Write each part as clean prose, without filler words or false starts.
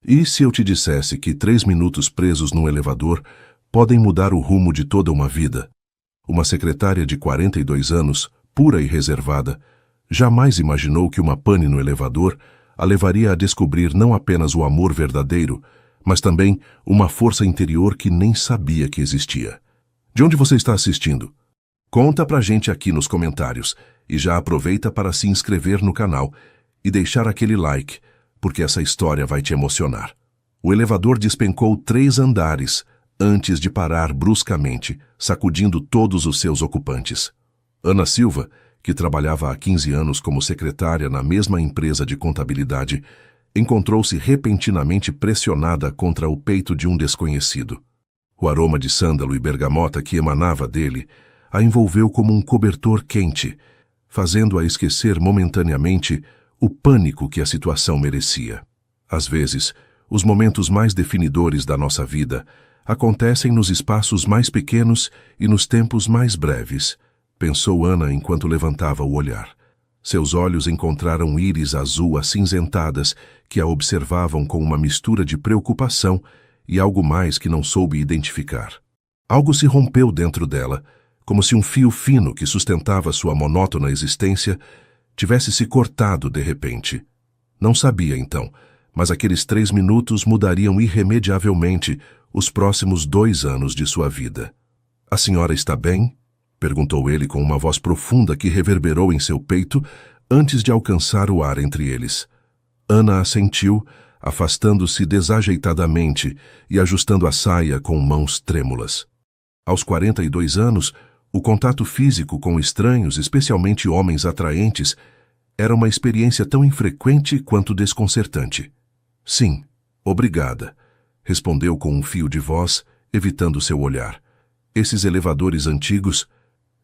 E se eu te dissesse que 3 minutos presos num elevador podem mudar o rumo de toda uma vida? Uma secretária de 42 anos, pura e reservada, jamais imaginou que uma pane no elevador a levaria a descobrir não apenas o amor verdadeiro, mas também uma força interior que nem sabia que existia. De onde você está assistindo? Conta pra gente aqui nos comentários e já aproveita para se inscrever no canal e deixar aquele like, porque essa história vai te emocionar. O elevador despencou 3 andares antes de parar bruscamente, sacudindo todos os seus ocupantes. Ana Silva, que trabalhava há 15 anos como secretária na mesma empresa de contabilidade, encontrou-se repentinamente pressionada contra o peito de um desconhecido. O aroma de sândalo e bergamota que emanava dele a envolveu como um cobertor quente, fazendo-a esquecer momentaneamente o pânico que a situação merecia. Às vezes, os momentos mais definidores da nossa vida acontecem nos espaços mais pequenos e nos tempos mais breves, pensou Ana enquanto levantava o olhar. Seus olhos encontraram íris azul acinzentadas que a observavam com uma mistura de preocupação e algo mais que não soube identificar. Algo se rompeu dentro dela, como se um fio fino que sustentava sua monótona existência tivesse se cortado de repente. Não sabia então, mas aqueles 3 minutos mudariam irremediavelmente os próximos 2 anos de sua vida. A senhora está bem? Perguntou ele com uma voz profunda que reverberou em seu peito antes de alcançar o ar entre eles. Ana assentiu, afastando-se desajeitadamente e ajustando a saia com mãos trêmulas. Aos 42 anos, o contato físico com estranhos, especialmente homens atraentes, era uma experiência tão infrequente quanto desconcertante. Sim, obrigada, respondeu com um fio de voz, evitando seu olhar. Esses elevadores antigos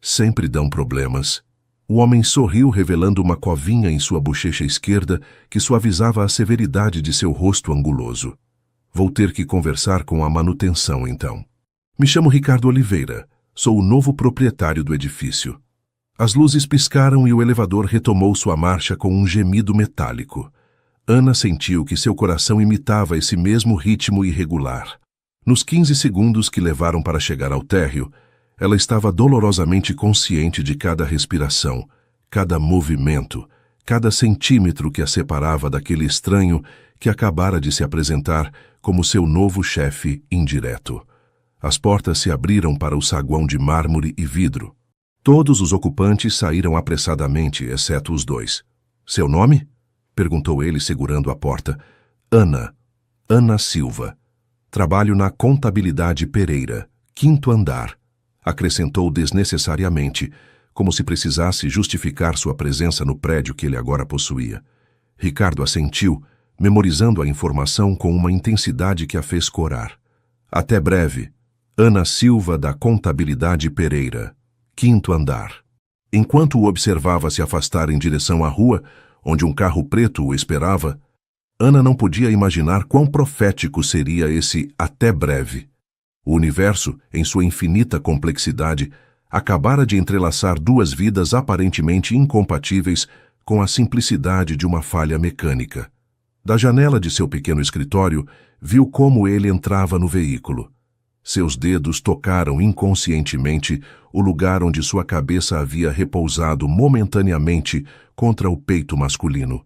sempre dão problemas. O homem sorriu, revelando uma covinha em sua bochecha esquerda que suavizava a severidade de seu rosto anguloso. Vou ter que conversar com a manutenção, então. Me chamo Ricardo Oliveira. Sou o novo proprietário do edifício. As luzes piscaram e o elevador retomou sua marcha com um gemido metálico. Ana sentiu que seu coração imitava esse mesmo ritmo irregular. Nos 15 segundos que levaram para chegar ao térreo, ela estava dolorosamente consciente de cada respiração, cada movimento, cada centímetro que a separava daquele estranho que acabara de se apresentar como seu novo chefe indireto. As portas se abriram para o saguão de mármore e vidro. Todos os ocupantes saíram apressadamente, exceto os 2. Seu nome? Perguntou ele, segurando a porta. Ana. Ana Silva. Trabalho na Contabilidade Pereira, 5º andar. Acrescentou desnecessariamente, como se precisasse justificar sua presença no prédio que ele agora possuía. Ricardo assentiu, memorizando a informação com uma intensidade que a fez corar. Até breve. Ana Silva, da Contabilidade Pereira, 5º andar. Enquanto o observava se afastar em direção à rua, onde um carro preto o esperava, Ana não podia imaginar quão profético seria esse até breve. O universo, em sua infinita complexidade, acabara de entrelaçar 2 vidas aparentemente incompatíveis com a simplicidade de uma falha mecânica. Da janela de seu pequeno escritório, viu como ele entrava no veículo. Seus dedos tocaram inconscientemente o lugar onde sua cabeça havia repousado momentaneamente contra o peito masculino.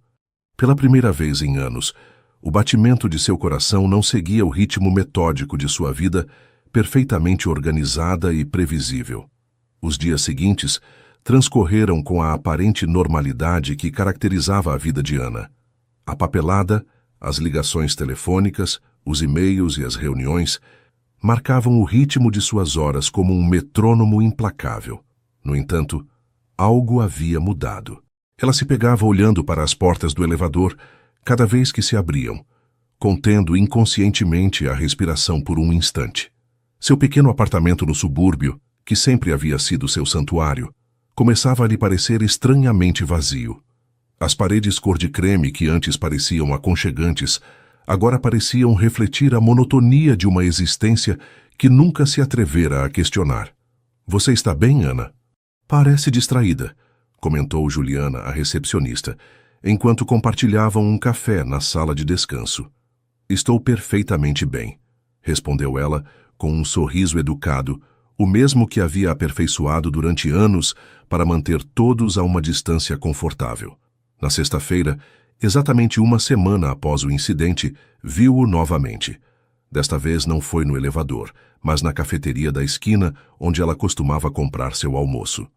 Pela primeira vez em anos, o batimento de seu coração não seguia o ritmo metódico de sua vida, perfeitamente organizada e previsível. Os dias seguintes transcorreram com a aparente normalidade que caracterizava a vida de Ana. A papelada, as ligações telefônicas, os e-mails e as reuniões marcavam o ritmo de suas horas como um metrônomo implacável. No entanto, algo havia mudado. Ela se pegava olhando para as portas do elevador cada vez que se abriam, contendo inconscientemente a respiração por um instante. Seu pequeno apartamento no subúrbio, que sempre havia sido seu santuário, começava a lhe parecer estranhamente vazio. As paredes cor de creme que antes pareciam aconchegantes agora pareciam refletir a monotonia de uma existência que nunca se atrevera a questionar. Você está bem, Ana? Parece distraída, comentou Juliana, a recepcionista, enquanto compartilhavam um café na sala de descanso. Estou perfeitamente bem, respondeu ela com um sorriso educado, o mesmo que havia aperfeiçoado durante anos para manter todos a uma distância confortável. Na sexta-feira, exatamente uma semana após o incidente, viu-o novamente. Desta vez não foi no elevador, mas na cafeteria da esquina onde ela costumava comprar seu almoço.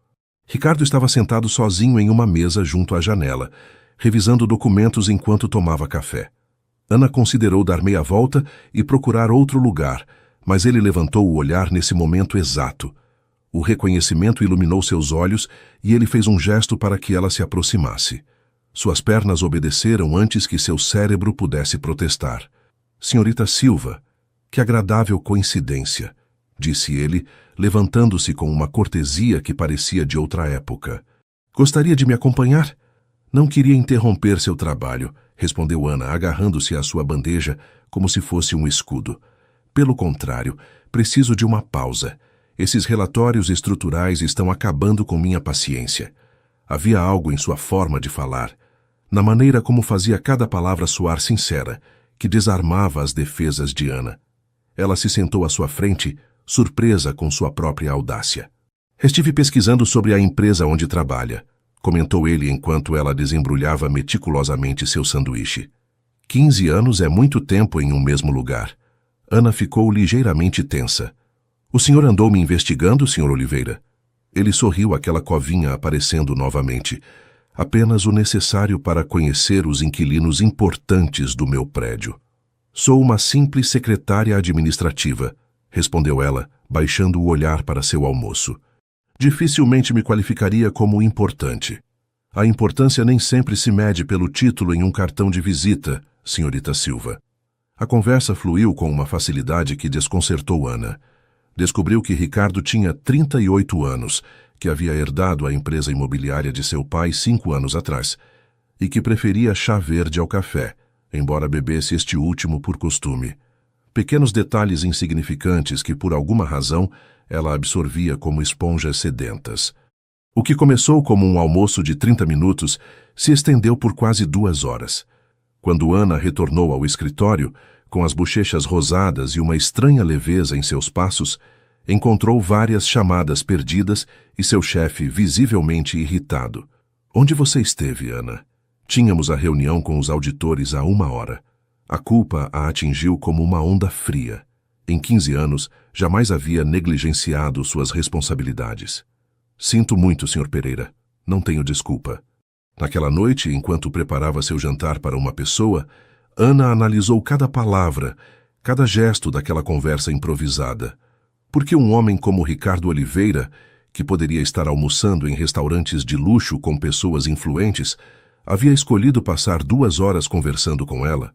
Ricardo estava sentado sozinho em uma mesa junto à janela, revisando documentos enquanto tomava café. Ana considerou dar meia volta e procurar outro lugar, mas ele levantou o olhar nesse momento exato. O reconhecimento iluminou seus olhos e ele fez um gesto para que ela se aproximasse. Suas pernas obedeceram antes que seu cérebro pudesse protestar. Senhorita Silva, que agradável coincidência, disse ele, levantando-se com uma cortesia que parecia de outra época. Gostaria de me acompanhar? Não queria interromper seu trabalho, respondeu Ana, agarrando-se à sua bandeja como se fosse um escudo. Pelo contrário, preciso de uma pausa. Esses relatórios estruturais estão acabando com minha paciência. Havia algo em sua forma de falar, na maneira como fazia cada palavra soar sincera, que desarmava as defesas de Ana. Ela se sentou à sua frente, surpresa com sua própria audácia. Estive pesquisando sobre a empresa onde trabalha, comentou ele enquanto ela desembrulhava meticulosamente seu sanduíche. 15 anos é muito tempo em um mesmo lugar. Ana ficou ligeiramente tensa. O senhor andou me investigando, Sr. Oliveira? Ele sorriu, aquela covinha aparecendo novamente. Apenas o necessário para conhecer os inquilinos importantes do meu prédio. Sou uma simples secretária administrativa, respondeu ela, baixando o olhar para seu almoço. Dificilmente me qualificaria como importante. A importância nem sempre se mede pelo título em um cartão de visita, senhorita Silva. A conversa fluiu com uma facilidade que desconcertou Ana. Descobriu que Ricardo tinha 38 anos, que havia herdado a empresa imobiliária de seu pai 5 anos atrás, e que preferia chá verde ao café, embora bebesse este último por costume. Pequenos detalhes insignificantes que, por alguma razão, ela absorvia como esponjas sedentas. O que começou como um almoço de 30 minutos se estendeu por quase 2 horas. Quando Ana retornou ao escritório, com as bochechas rosadas e uma estranha leveza em seus passos, encontrou várias chamadas perdidas e seu chefe visivelmente irritado. Onde você esteve, Ana? Tínhamos a reunião com os auditores há 1 hora. A culpa a atingiu como uma onda fria. Em 15 anos, jamais havia negligenciado suas responsabilidades. Sinto muito, Sr. Pereira. Não tenho desculpa. Naquela noite, enquanto preparava seu jantar para uma pessoa, Ana analisou cada palavra, cada gesto daquela conversa improvisada. Por que um homem como Ricardo Oliveira, que poderia estar almoçando em restaurantes de luxo com pessoas influentes, havia escolhido passar 2 horas conversando com ela?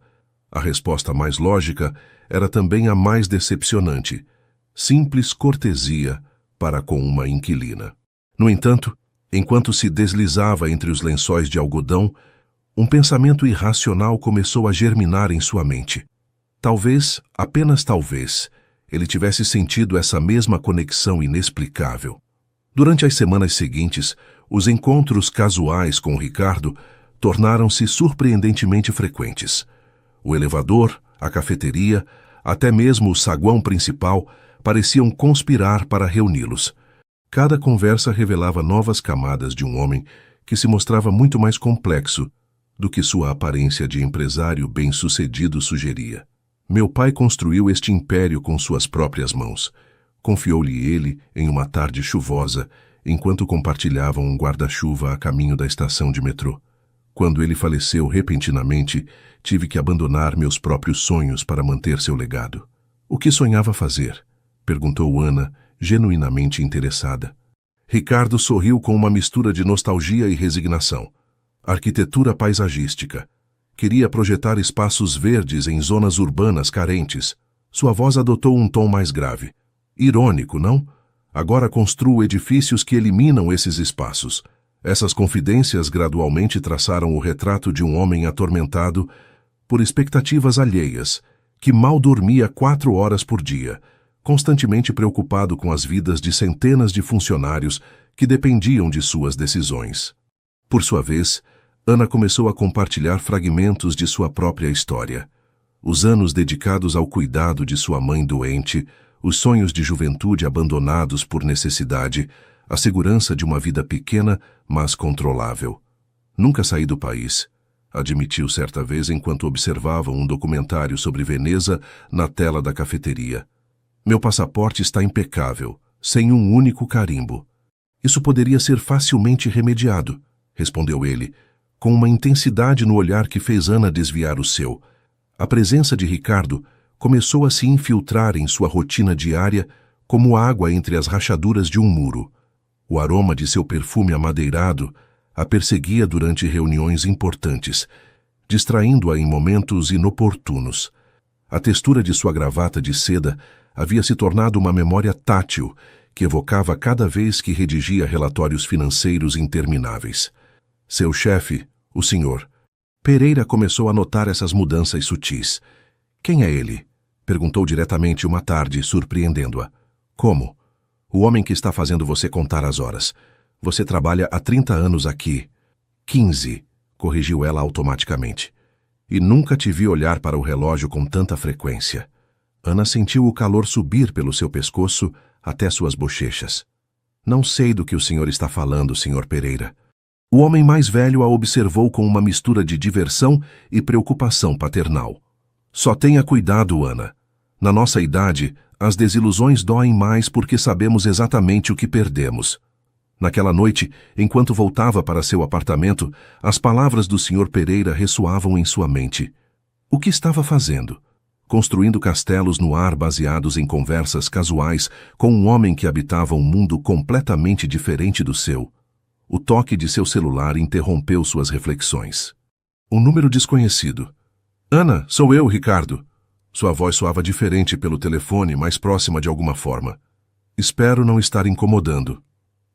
A resposta mais lógica era também a mais decepcionante. Simples cortesia para com uma inquilina. No entanto, enquanto se deslizava entre os lençóis de algodão, um pensamento irracional começou a germinar em sua mente. Talvez, apenas talvez, ele tivesse sentido essa mesma conexão inexplicável. Durante as semanas seguintes, os encontros casuais com Ricardo tornaram-se surpreendentemente frequentes. O elevador, a cafeteria, até mesmo o saguão principal pareciam conspirar para reuni-los. Cada conversa revelava novas camadas de um homem que se mostrava muito mais complexo do que sua aparência de empresário bem-sucedido sugeria. Meu pai construiu este império com suas próprias mãos. Confiou-lhe ele em uma tarde chuvosa, enquanto compartilhavam um guarda-chuva a caminho da estação de metrô. Quando ele faleceu repentinamente, tive que abandonar meus próprios sonhos para manter seu legado. O que sonhava fazer? Perguntou Ana, genuinamente interessada. Ricardo sorriu com uma mistura de nostalgia e resignação. Arquitetura paisagística. Queria projetar espaços verdes em zonas urbanas carentes. Sua voz adotou um tom mais grave. Irônico, não? Agora construo edifícios que eliminam esses espaços. Essas confidências gradualmente traçaram o retrato de um homem atormentado por expectativas alheias, que mal dormia 4 horas por dia, constantemente preocupado com as vidas de centenas de funcionários que dependiam de suas decisões. Por sua vez, Ana começou a compartilhar fragmentos de sua própria história. Os anos dedicados ao cuidado de sua mãe doente, os sonhos de juventude abandonados por necessidade, a segurança de uma vida pequena, mas controlável. Nunca saí do país, admitiu certa vez enquanto observava um documentário sobre Veneza na tela da cafeteria. Meu passaporte está impecável, sem um único carimbo. Isso poderia ser facilmente remediado, respondeu ele, com uma intensidade no olhar que fez Ana desviar o seu. A presença de Ricardo começou a se infiltrar em sua rotina diária como água entre as rachaduras de um muro. O aroma de seu perfume amadeirado a perseguia durante reuniões importantes, distraindo-a em momentos inoportunos. A textura de sua gravata de seda havia se tornado uma memória tátil que evocava cada vez que redigia relatórios financeiros intermináveis. Seu chefe, o Sr. Pereira, começou a notar essas mudanças sutis. Quem é ele? Perguntou diretamente uma tarde, surpreendendo-a. Como? O homem que está fazendo você contar as horas. Você trabalha há 30 anos aqui. 15, corrigiu ela automaticamente. E nunca te vi olhar para o relógio com tanta frequência. Ana sentiu o calor subir pelo seu pescoço até suas bochechas. Não sei do que o senhor está falando, Sr. Pereira. O homem mais velho a observou com uma mistura de diversão e preocupação paternal. Só tenha cuidado, Ana. Na nossa idade, as desilusões doem mais porque sabemos exatamente o que perdemos. Naquela noite, enquanto voltava para seu apartamento, as palavras do Sr. Pereira ressoavam em sua mente. O que estava fazendo? Construindo castelos no ar baseados em conversas casuais com um homem que habitava um mundo completamente diferente do seu. O toque de seu celular interrompeu suas reflexões. Um número desconhecido. Ana, sou eu, Ricardo. Sua voz soava diferente pelo telefone, mais próxima de alguma forma. Espero não estar incomodando.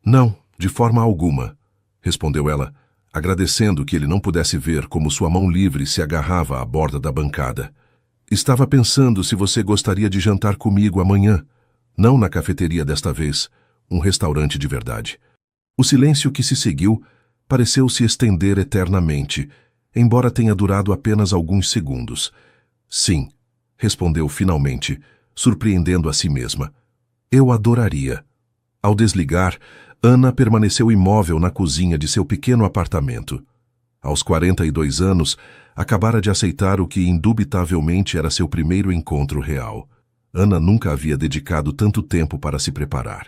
Não, de forma alguma, respondeu ela, agradecendo que ele não pudesse ver como sua mão livre se agarrava à borda da bancada. Estava pensando se você gostaria de jantar comigo amanhã. Não na cafeteria desta vez, um restaurante de verdade. O silêncio que se seguiu pareceu se estender eternamente, embora tenha durado apenas alguns segundos. Sim, respondeu finalmente, surpreendendo a si mesma. Eu adoraria. Ao desligar, Ana permaneceu imóvel na cozinha de seu pequeno apartamento. Aos 42 anos, acabara de aceitar o que indubitavelmente era seu primeiro encontro real. Ana nunca havia dedicado tanto tempo para se preparar.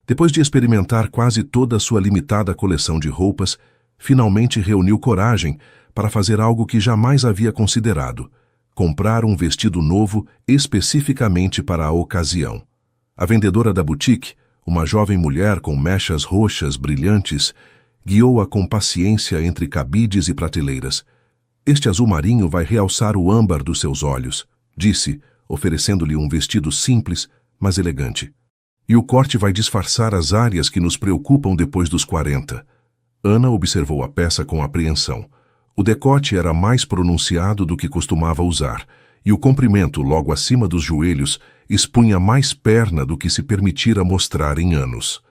Depois de experimentar quase toda a sua limitada coleção de roupas, finalmente reuniu coragem para fazer algo que jamais havia considerado: comprar um vestido novo especificamente para a ocasião. A vendedora da boutique, uma jovem mulher com mechas roxas brilhantes, guiou-a com paciência entre cabides e prateleiras. Este azul marinho vai realçar o âmbar dos seus olhos, disse, oferecendo-lhe um vestido simples, mas elegante. E o corte vai disfarçar as áreas que nos preocupam depois dos 40. Ana observou a peça com apreensão. O decote era mais pronunciado do que costumava usar, e o comprimento logo acima dos joelhos expunha mais perna do que se permitira mostrar em anos.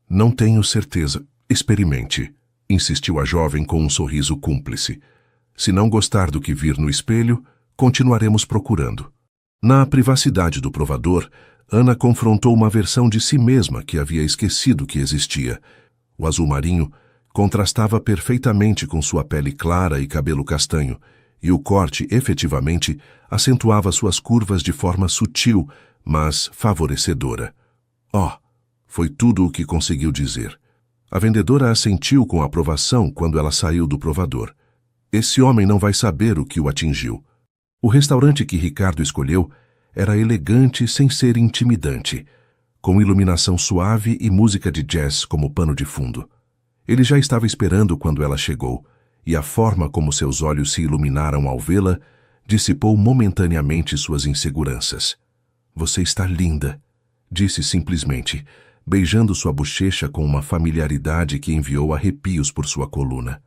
Não tenho certeza. Experimente, insistiu a jovem com um sorriso cúmplice. Se não gostar do que vir no espelho, continuaremos procurando. Na privacidade do provador, Ana confrontou uma versão de si mesma que havia esquecido que existia. O azul marinho contrastava perfeitamente com sua pele clara e cabelo castanho, e o corte, efetivamente, acentuava suas curvas de forma sutil, mas favorecedora. Oh, foi tudo o que conseguiu dizer. A vendedora assentiu com aprovação quando ela saiu do provador. Esse homem não vai saber o que o atingiu. O restaurante que Ricardo escolheu era elegante sem ser intimidante, com iluminação suave e música de jazz como pano de fundo. Ele já estava esperando quando ela chegou, e a forma como seus olhos se iluminaram ao vê-la dissipou momentaneamente suas inseguranças. Você está linda, disse simplesmente, beijando sua bochecha com uma familiaridade que enviou arrepios por sua coluna.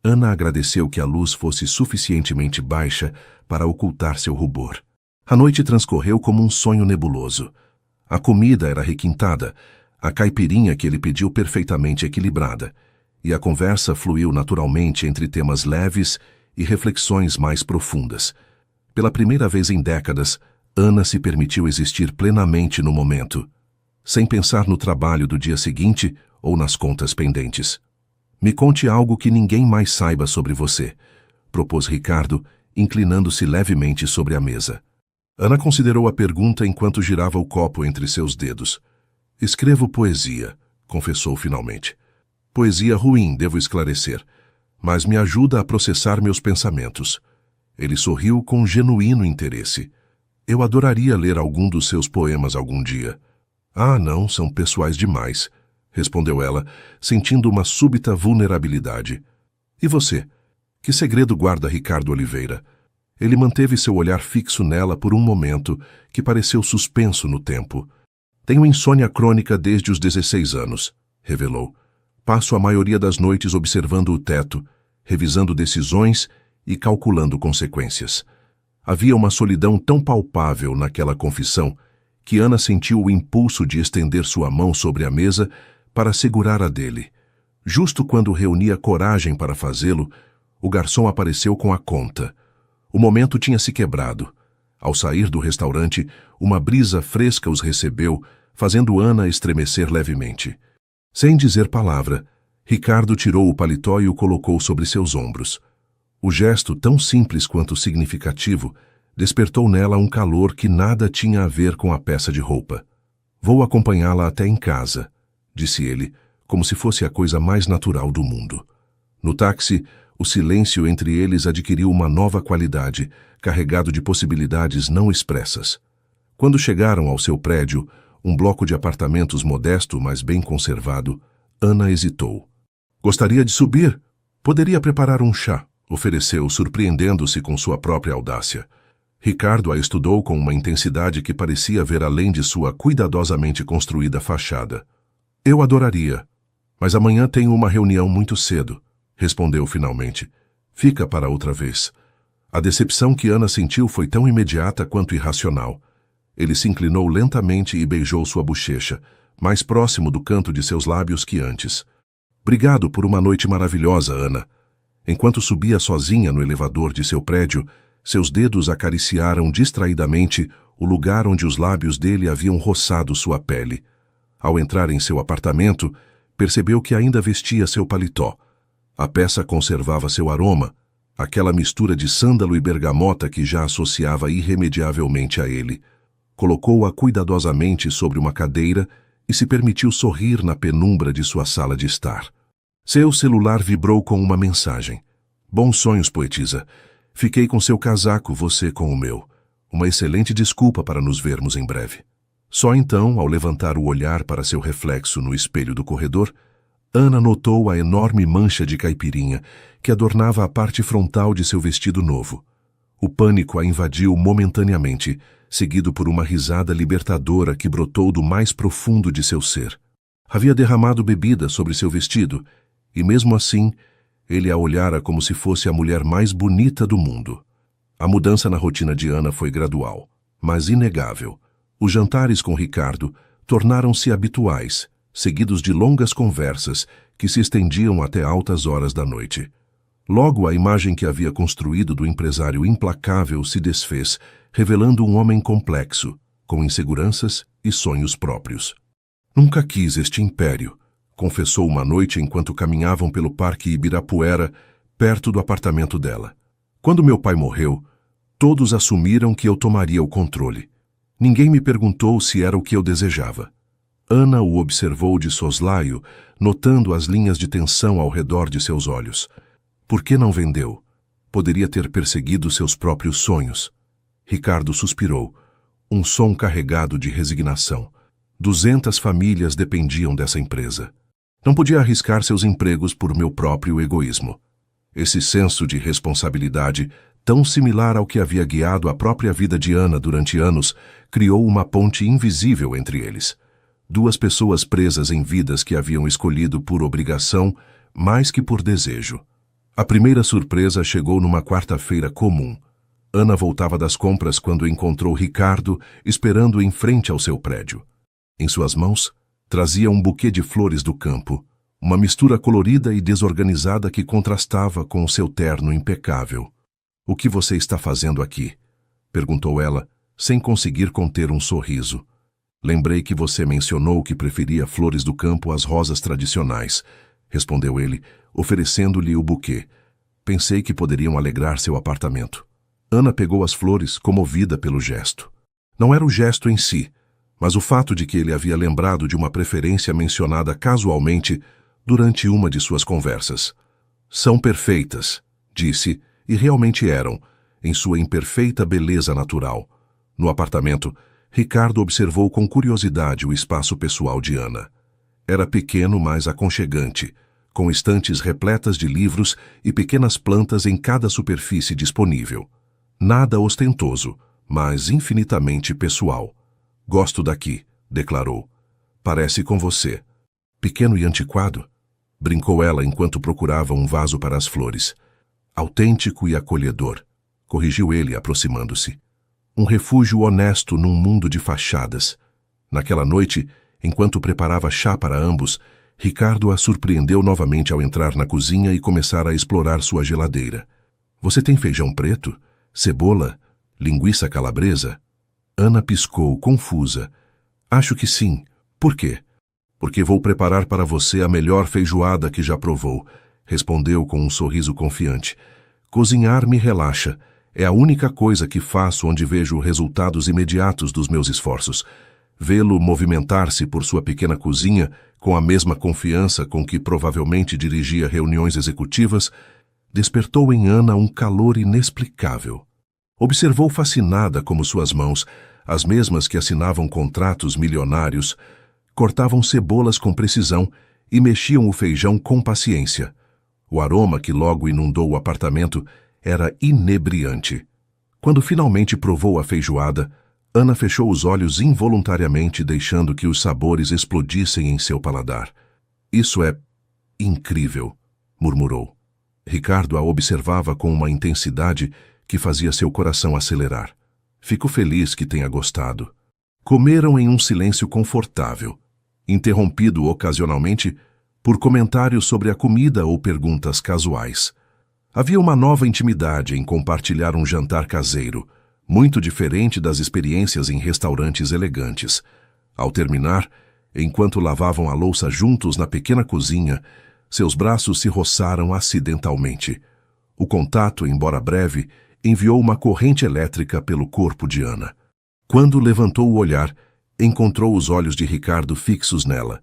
Ana agradeceu que a luz fosse suficientemente baixa para ocultar seu rubor. A noite transcorreu como um sonho nebuloso. A comida era requintada, a caipirinha que ele pediu perfeitamente equilibrada, e a conversa fluiu naturalmente entre temas leves e reflexões mais profundas. Pela primeira vez em décadas, Ana se permitiu existir plenamente no momento, sem pensar no trabalho do dia seguinte ou nas contas pendentes. Me conte algo que ninguém mais saiba sobre você, propôs Ricardo, inclinando-se levemente sobre a mesa. Ana considerou a pergunta enquanto girava o copo entre seus dedos. Escrevo poesia, confessou finalmente. Poesia ruim, devo esclarecer, mas me ajuda a processar meus pensamentos. Ele sorriu com genuíno interesse. Eu adoraria ler algum dos seus poemas algum dia. Ah, não, são pessoais demais, respondeu ela, sentindo uma súbita vulnerabilidade. E você? Que segredo guarda Ricardo Oliveira? Ele manteve seu olhar fixo nela por um momento que pareceu suspenso no tempo. Tenho insônia crônica desde os 16 anos, revelou. Passo a maioria das noites observando o teto, revisando decisões e calculando consequências. Havia uma solidão tão palpável naquela confissão que Ana sentiu o impulso de estender sua mão sobre a mesa para segurar a dele. Justo quando reunia coragem para fazê-lo, o garçom apareceu com a conta. O momento tinha se quebrado. Ao sair do restaurante, uma brisa fresca os recebeu, fazendo Ana estremecer levemente. Sem dizer palavra, Ricardo tirou o paletó e o colocou sobre seus ombros. O gesto, tão simples quanto significativo, despertou nela um calor que nada tinha a ver com a peça de roupa. Vou acompanhá-la até em casa, disse ele, como se fosse a coisa mais natural do mundo. No táxi, o silêncio entre eles adquiriu uma nova qualidade, carregado de possibilidades não expressas. Quando chegaram ao seu prédio, um bloco de apartamentos modesto, mas bem conservado, Ana hesitou. Gostaria de subir? Poderia preparar um chá, ofereceu, surpreendendo-se com sua própria audácia. Ricardo a estudou com uma intensidade que parecia ver além de sua cuidadosamente construída fachada. Eu adoraria, mas amanhã tenho uma reunião muito cedo, respondeu finalmente. Fica para outra vez. A decepção que Ana sentiu foi tão imediata quanto irracional. Ele se inclinou lentamente e beijou sua bochecha, mais próximo do canto de seus lábios que antes. Obrigado por uma noite maravilhosa, Ana. Enquanto subia sozinha no elevador de seu prédio, seus dedos acariciaram distraidamente o lugar onde os lábios dele haviam roçado sua pele. Ao entrar em seu apartamento, percebeu que ainda vestia seu paletó. A peça conservava seu aroma, aquela mistura de sândalo e bergamota que já associava irremediavelmente a ele. Colocou-a cuidadosamente sobre uma cadeira e se permitiu sorrir na penumbra de sua sala de estar. Seu celular vibrou com uma mensagem. Bons sonhos, poetisa. Fiquei com seu casaco, você com o meu. Uma excelente desculpa para nos vermos em breve. Só então, ao levantar o olhar para seu reflexo no espelho do corredor, Ana notou a enorme mancha de caipirinha que adornava a parte frontal de seu vestido novo. O pânico a invadiu momentaneamente, seguido por uma risada libertadora que brotou do mais profundo de seu ser. Havia derramado bebida sobre seu vestido, e mesmo assim, ele a olhara como se fosse a mulher mais bonita do mundo. A mudança na rotina de Ana foi gradual, mas inegável. Os jantares com Ricardo tornaram-se habituais, seguidos de longas conversas que se estendiam até altas horas da noite. Logo, a imagem que havia construído do empresário implacável se desfez, revelando um homem complexo, com inseguranças e sonhos próprios. Nunca quis este império, confessou uma noite enquanto caminhavam pelo Parque Ibirapuera, perto do apartamento dela. Quando meu pai morreu, todos assumiram que eu tomaria o controle. Ninguém me perguntou se era o que eu desejava. Ana o observou de soslaio, notando as linhas de tensão ao redor de seus olhos. Por que não vendeu? Poderia ter perseguido seus próprios sonhos. Ricardo suspirou, um som carregado de resignação. 200 famílias dependiam dessa empresa. Não podia arriscar seus empregos por meu próprio egoísmo. Esse senso de responsabilidade, tão similar ao que havia guiado a própria vida de Ana durante anos, criou uma ponte invisível entre eles. Duas pessoas presas em vidas que haviam escolhido por obrigação, mais que por desejo. A primeira surpresa chegou numa quarta-feira comum. Ana voltava das compras quando encontrou Ricardo esperando em frente ao seu prédio. Em suas mãos, trazia um buquê de flores do campo, uma mistura colorida e desorganizada que contrastava com o seu terno impecável. O que você está fazendo aqui? Perguntou ela, sem conseguir conter um sorriso. Lembrei que você mencionou que preferia flores do campo às rosas tradicionais, respondeu ele, oferecendo-lhe o buquê. Pensei que poderiam alegrar seu apartamento. Ana pegou as flores, comovida pelo gesto. Não era o gesto em si, mas o fato de que ele havia lembrado de uma preferência mencionada casualmente durante uma de suas conversas. São perfeitas, disse, e realmente eram, em sua imperfeita beleza natural. No apartamento, Ricardo observou com curiosidade o espaço pessoal de Ana. Era pequeno, mas aconchegante, com estantes repletas de livros e pequenas plantas em cada superfície disponível. Nada ostentoso, mas infinitamente pessoal. Gosto daqui, declarou. Parece com você. Pequeno e antiquado? Brincou ela enquanto procurava um vaso para as flores. Autêntico e acolhedor, corrigiu ele, aproximando-se. Um refúgio honesto num mundo de fachadas. Naquela noite, enquanto preparava chá para ambos, Ricardo a surpreendeu novamente ao entrar na cozinha e começar a explorar sua geladeira. Você tem feijão preto? Cebola? Linguiça calabresa? Ana piscou, confusa. Acho que sim. Por quê? Porque vou preparar para você a melhor feijoada que já provou, respondeu com um sorriso confiante. Cozinhar me relaxa. É a única coisa que faço onde vejo resultados imediatos dos meus esforços. Vê-lo movimentar-se por sua pequena cozinha com a mesma confiança com que provavelmente dirigia reuniões executivas, despertou em Ana um calor inexplicável. Observou fascinada como suas mãos, as mesmas que assinavam contratos milionários, cortavam cebolas com precisão e mexiam o feijão com paciência. O aroma que logo inundou o apartamento era inebriante. Quando finalmente provou a feijoada, Ana fechou os olhos involuntariamente, deixando que os sabores explodissem em seu paladar. Isso é incrível, murmurou. Ricardo a observava com uma intensidade que fazia seu coração acelerar. Fico feliz que tenha gostado. Comeram em um silêncio confortável, interrompido ocasionalmente por comentários sobre a comida ou perguntas casuais. Havia uma nova intimidade em compartilhar um jantar caseiro, muito diferente das experiências em restaurantes elegantes. Ao terminar, enquanto lavavam a louça juntos na pequena cozinha, seus braços se roçaram acidentalmente. O contato, embora breve, enviou uma corrente elétrica pelo corpo de Ana. Quando levantou o olhar, encontrou os olhos de Ricardo fixos nela,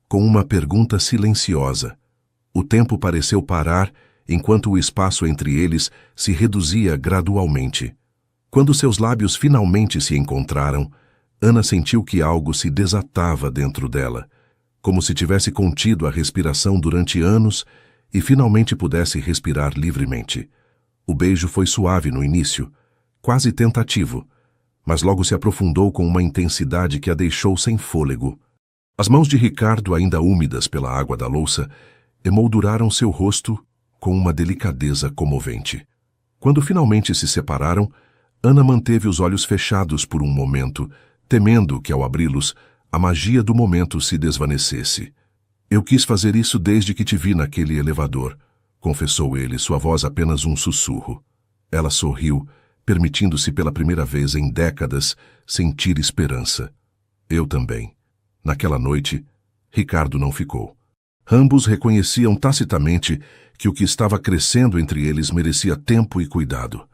com uma pergunta silenciosa. O tempo pareceu parar enquanto o espaço entre eles se reduzia gradualmente. Quando seus lábios finalmente se encontraram, Ana sentiu que algo se desatava dentro dela, como se tivesse contido a respiração durante anos e finalmente pudesse respirar livremente. O beijo foi suave no início, quase tentativo, mas logo se aprofundou com uma intensidade que a deixou sem fôlego. As mãos de Ricardo, ainda úmidas pela água da louça, emolduraram seu rosto com uma delicadeza comovente. Quando finalmente se separaram, Ana manteve os olhos fechados por um momento, temendo que, ao abri-los, a magia do momento se desvanecesse. Eu quis fazer isso desde que te vi naquele elevador, confessou ele, sua voz apenas um sussurro. Ela sorriu, permitindo-se pela primeira vez em décadas sentir esperança. Eu também. Naquela noite, Ricardo não ficou. Ambos reconheciam tacitamente que o que estava crescendo entre eles merecia tempo e cuidado.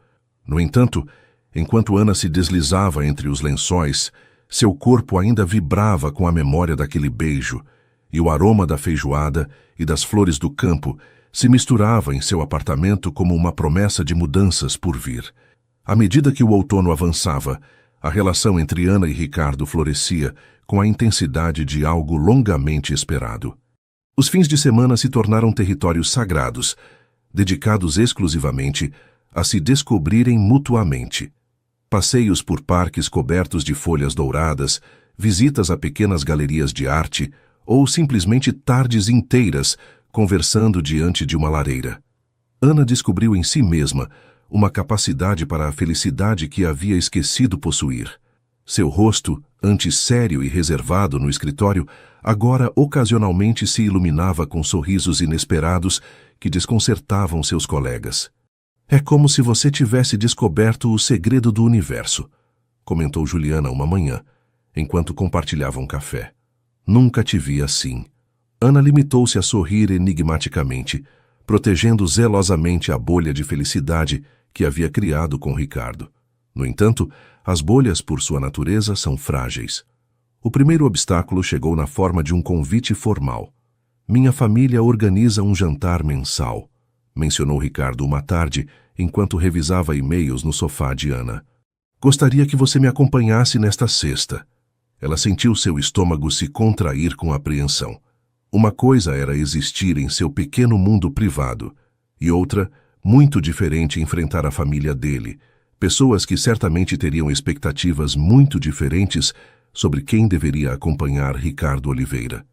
No entanto, enquanto Ana se deslizava entre os lençóis, seu corpo ainda vibrava com a memória daquele beijo, e o aroma da feijoada e das flores do campo se misturava em seu apartamento como uma promessa de mudanças por vir. À medida que o outono avançava, a relação entre Ana e Ricardo florescia com a intensidade de algo longamente esperado. Os fins de semana se tornaram territórios sagrados, dedicados exclusivamente a se descobrirem mutuamente. Passeios por parques cobertos de folhas douradas, visitas a pequenas galerias de arte ou simplesmente tardes inteiras conversando diante de uma lareira. Ana descobriu em si mesma uma capacidade para a felicidade que havia esquecido possuir. Seu rosto, antes sério e reservado no escritório, agora ocasionalmente se iluminava com sorrisos inesperados que desconcertavam seus colegas. É como se você tivesse descoberto o segredo do universo, comentou Juliana uma manhã, enquanto compartilhavam café. Nunca te vi assim. Ana limitou-se a sorrir enigmaticamente, protegendo zelosamente a bolha de felicidade que havia criado com Ricardo. No entanto, as bolhas, por sua natureza, são frágeis. O primeiro obstáculo chegou na forma de um convite formal. Minha família organiza um jantar mensal, mencionou Ricardo uma tarde, enquanto revisava e-mails no sofá de Ana. Gostaria que você me acompanhasse nesta sexta. Ela sentiu seu estômago se contrair com apreensão. Uma coisa era existir em seu pequeno mundo privado, e outra, muito diferente, enfrentar a família dele, pessoas que certamente teriam expectativas muito diferentes sobre quem deveria acompanhar Ricardo Oliveira.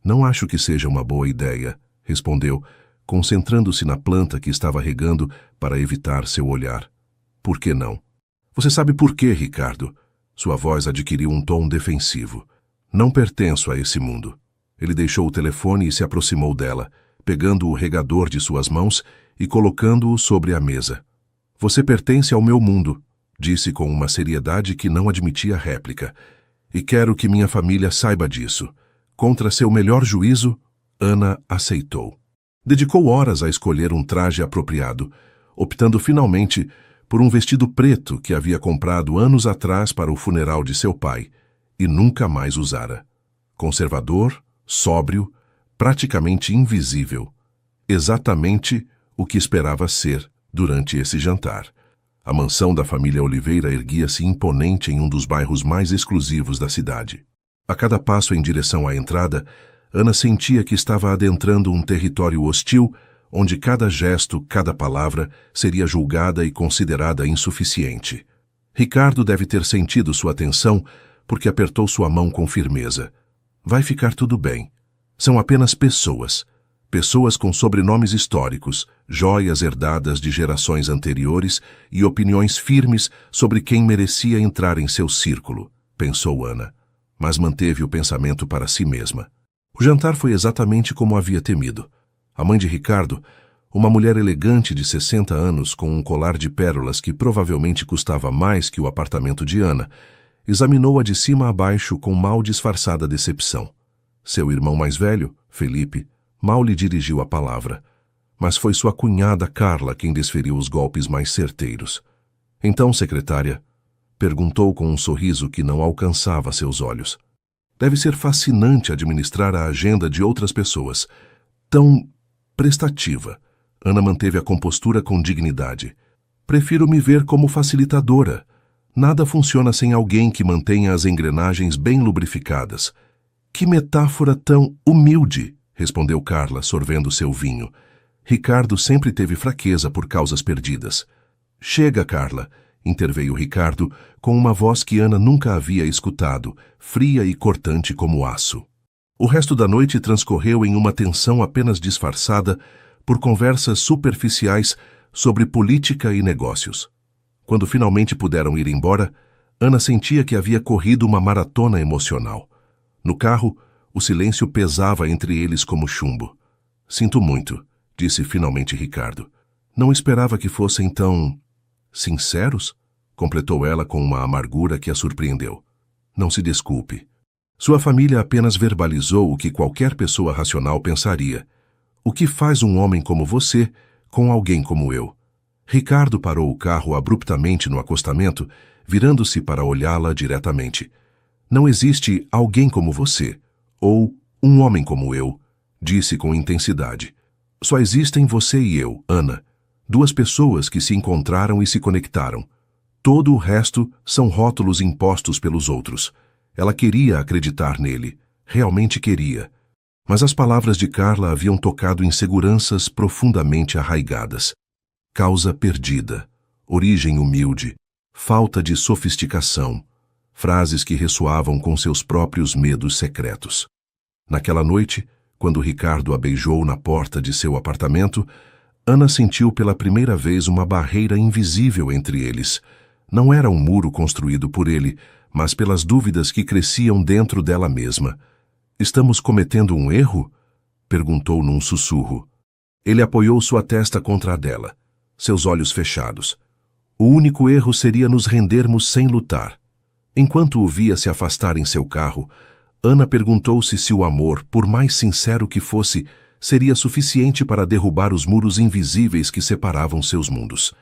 Não acho que seja uma boa ideia, respondeu, concentrando-se na planta que estava regando para evitar seu olhar. Por que não? Você sabe por quê, Ricardo? Sua voz adquiriu um tom defensivo. Não pertenço a esse mundo. Ele deixou o telefone e se aproximou dela, pegando o regador de suas mãos e colocando-o sobre a mesa. Você pertence ao meu mundo, disse com uma seriedade que não admitia réplica. E quero que minha família saiba disso. Contra seu melhor juízo, Ana aceitou. Dedicou horas a escolher um traje apropriado, optando finalmente por um vestido preto que havia comprado anos atrás para o funeral de seu pai e nunca mais usara. Conservador, sóbrio, praticamente invisível. Exatamente o que esperava ser durante esse jantar. A mansão da família Oliveira erguia-se imponente em um dos bairros mais exclusivos da cidade. A cada passo em direção à entrada, Ana sentia que estava adentrando um território hostil, onde cada gesto, cada palavra, seria julgada e considerada insuficiente. Ricardo deve ter sentido sua tensão, porque apertou sua mão com firmeza. Vai ficar tudo bem. São apenas pessoas. Pessoas com sobrenomes históricos, joias herdadas de gerações anteriores e opiniões firmes sobre quem merecia entrar em seu círculo, pensou Ana, mas manteve o pensamento para si mesma. O jantar foi exatamente como havia temido. A mãe de Ricardo, uma mulher elegante de 60 anos com um colar de pérolas que provavelmente custava mais que o apartamento de Ana, examinou-a de cima a baixo com mal disfarçada decepção. Seu irmão mais velho, Felipe, mal lhe dirigiu a palavra, mas foi sua cunhada Carla quem desferiu os golpes mais certeiros. Então, secretária, perguntou com um sorriso que não alcançava seus olhos. Deve ser fascinante administrar a agenda de outras pessoas. Tão prestativa. Ana manteve a compostura com dignidade. Prefiro me ver como facilitadora. Nada funciona sem alguém que mantenha as engrenagens bem lubrificadas. Que metáfora tão humilde, respondeu Carla, sorvendo seu vinho. Ricardo sempre teve fraqueza por causas perdidas. Chega, Carla, interveio Ricardo, com uma voz que Ana nunca havia escutado, fria e cortante como aço. O resto da noite transcorreu em uma tensão apenas disfarçada por conversas superficiais sobre política e negócios. Quando finalmente puderam ir embora, Ana sentia que havia corrido uma maratona emocional. No carro, o silêncio pesava entre eles como chumbo. Sinto muito, disse finalmente Ricardo. Não esperava que fossem tão sinceros? Completou ela com uma amargura que a surpreendeu. Não se desculpe. Sua família apenas verbalizou o que qualquer pessoa racional pensaria. O que faz um homem como você com alguém como eu? Ricardo parou o carro abruptamente no acostamento, virando-se para olhá-la diretamente. Não existe alguém como você, ou um homem como eu, disse com intensidade. Só existem você e eu, Ana. Duas pessoas que se encontraram e se conectaram. Todo o resto são rótulos impostos pelos outros. Ela queria acreditar nele, realmente queria. Mas as palavras de Carla haviam tocado inseguranças profundamente arraigadas. Causa perdida, origem humilde, falta de sofisticação, frases que ressoavam com seus próprios medos secretos. Naquela noite, quando Ricardo a beijou na porta de seu apartamento, Ana sentiu pela primeira vez uma barreira invisível entre eles. Não era um muro construído por ele, mas pelas dúvidas que cresciam dentro dela mesma. Estamos cometendo um erro? Perguntou num sussurro. Ele apoiou sua testa contra a dela. seus olhos fechados. O único erro seria nos rendermos sem lutar. Enquanto o via se afastar em seu carro, Ana perguntou-se se o amor, por mais sincero que fosse, seria suficiente para derrubar os muros invisíveis que separavam seus mundos.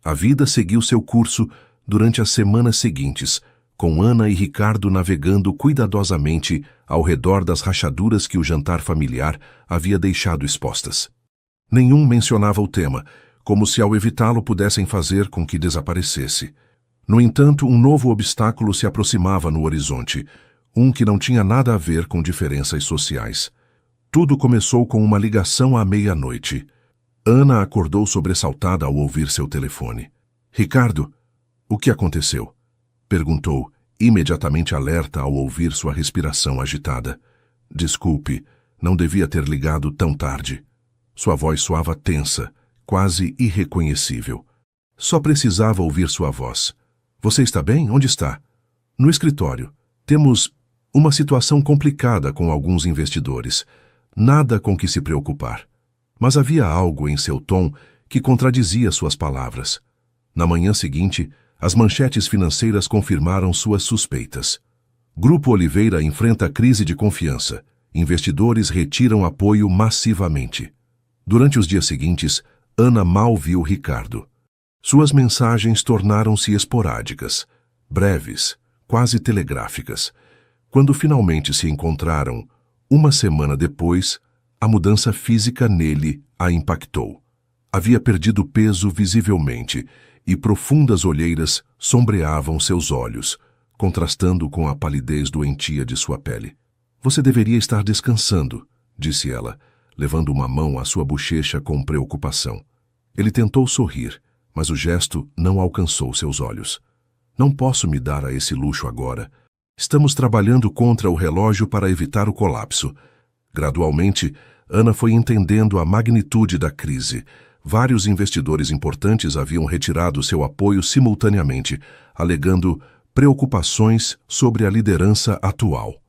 A vida seguiu seu curso durante as semanas seguintes, com Ana e Ricardo navegando cuidadosamente ao redor das rachaduras que o jantar familiar havia deixado expostas. Nenhum mencionava o tema, como se ao evitá-lo pudessem fazer com que desaparecesse. No entanto, um novo obstáculo se aproximava no horizonte, um que não tinha nada a ver com diferenças sociais. Tudo começou com uma ligação à meia-noite. Ana acordou sobressaltada ao ouvir seu telefone. "Ricardo, o que aconteceu?" perguntou, imediatamente alerta ao ouvir sua respiração agitada. "Desculpe, não devia ter ligado tão tarde." Sua voz soava tensa, quase irreconhecível. Só precisava ouvir sua voz. "Você está bem? Onde está?" "No escritório. Temos uma situação complicada com alguns investidores. Nada com que se preocupar." Mas havia algo em seu tom que contradizia suas palavras. Na manhã seguinte, as manchetes financeiras confirmaram suas suspeitas. Grupo Oliveira enfrenta crise de confiança. Investidores retiram apoio massivamente. Durante os dias seguintes, Ana mal viu Ricardo. Suas mensagens tornaram-se esporádicas, breves, quase telegráficas. Quando finalmente se encontraram, uma semana depois, a mudança física nele a impactou. Havia perdido peso visivelmente e profundas olheiras sombreavam seus olhos, contrastando com a palidez doentia de sua pele. "Você deveria estar descansando", disse ela, levando uma mão à sua bochecha com preocupação. Ele tentou sorrir, mas o gesto não alcançou seus olhos. "Não posso me dar a esse luxo agora. Estamos trabalhando contra o relógio para evitar o colapso." Gradualmente, Ana foi entendendo a magnitude da crise. Vários investidores importantes haviam retirado seu apoio simultaneamente, alegando preocupações sobre a liderança atual.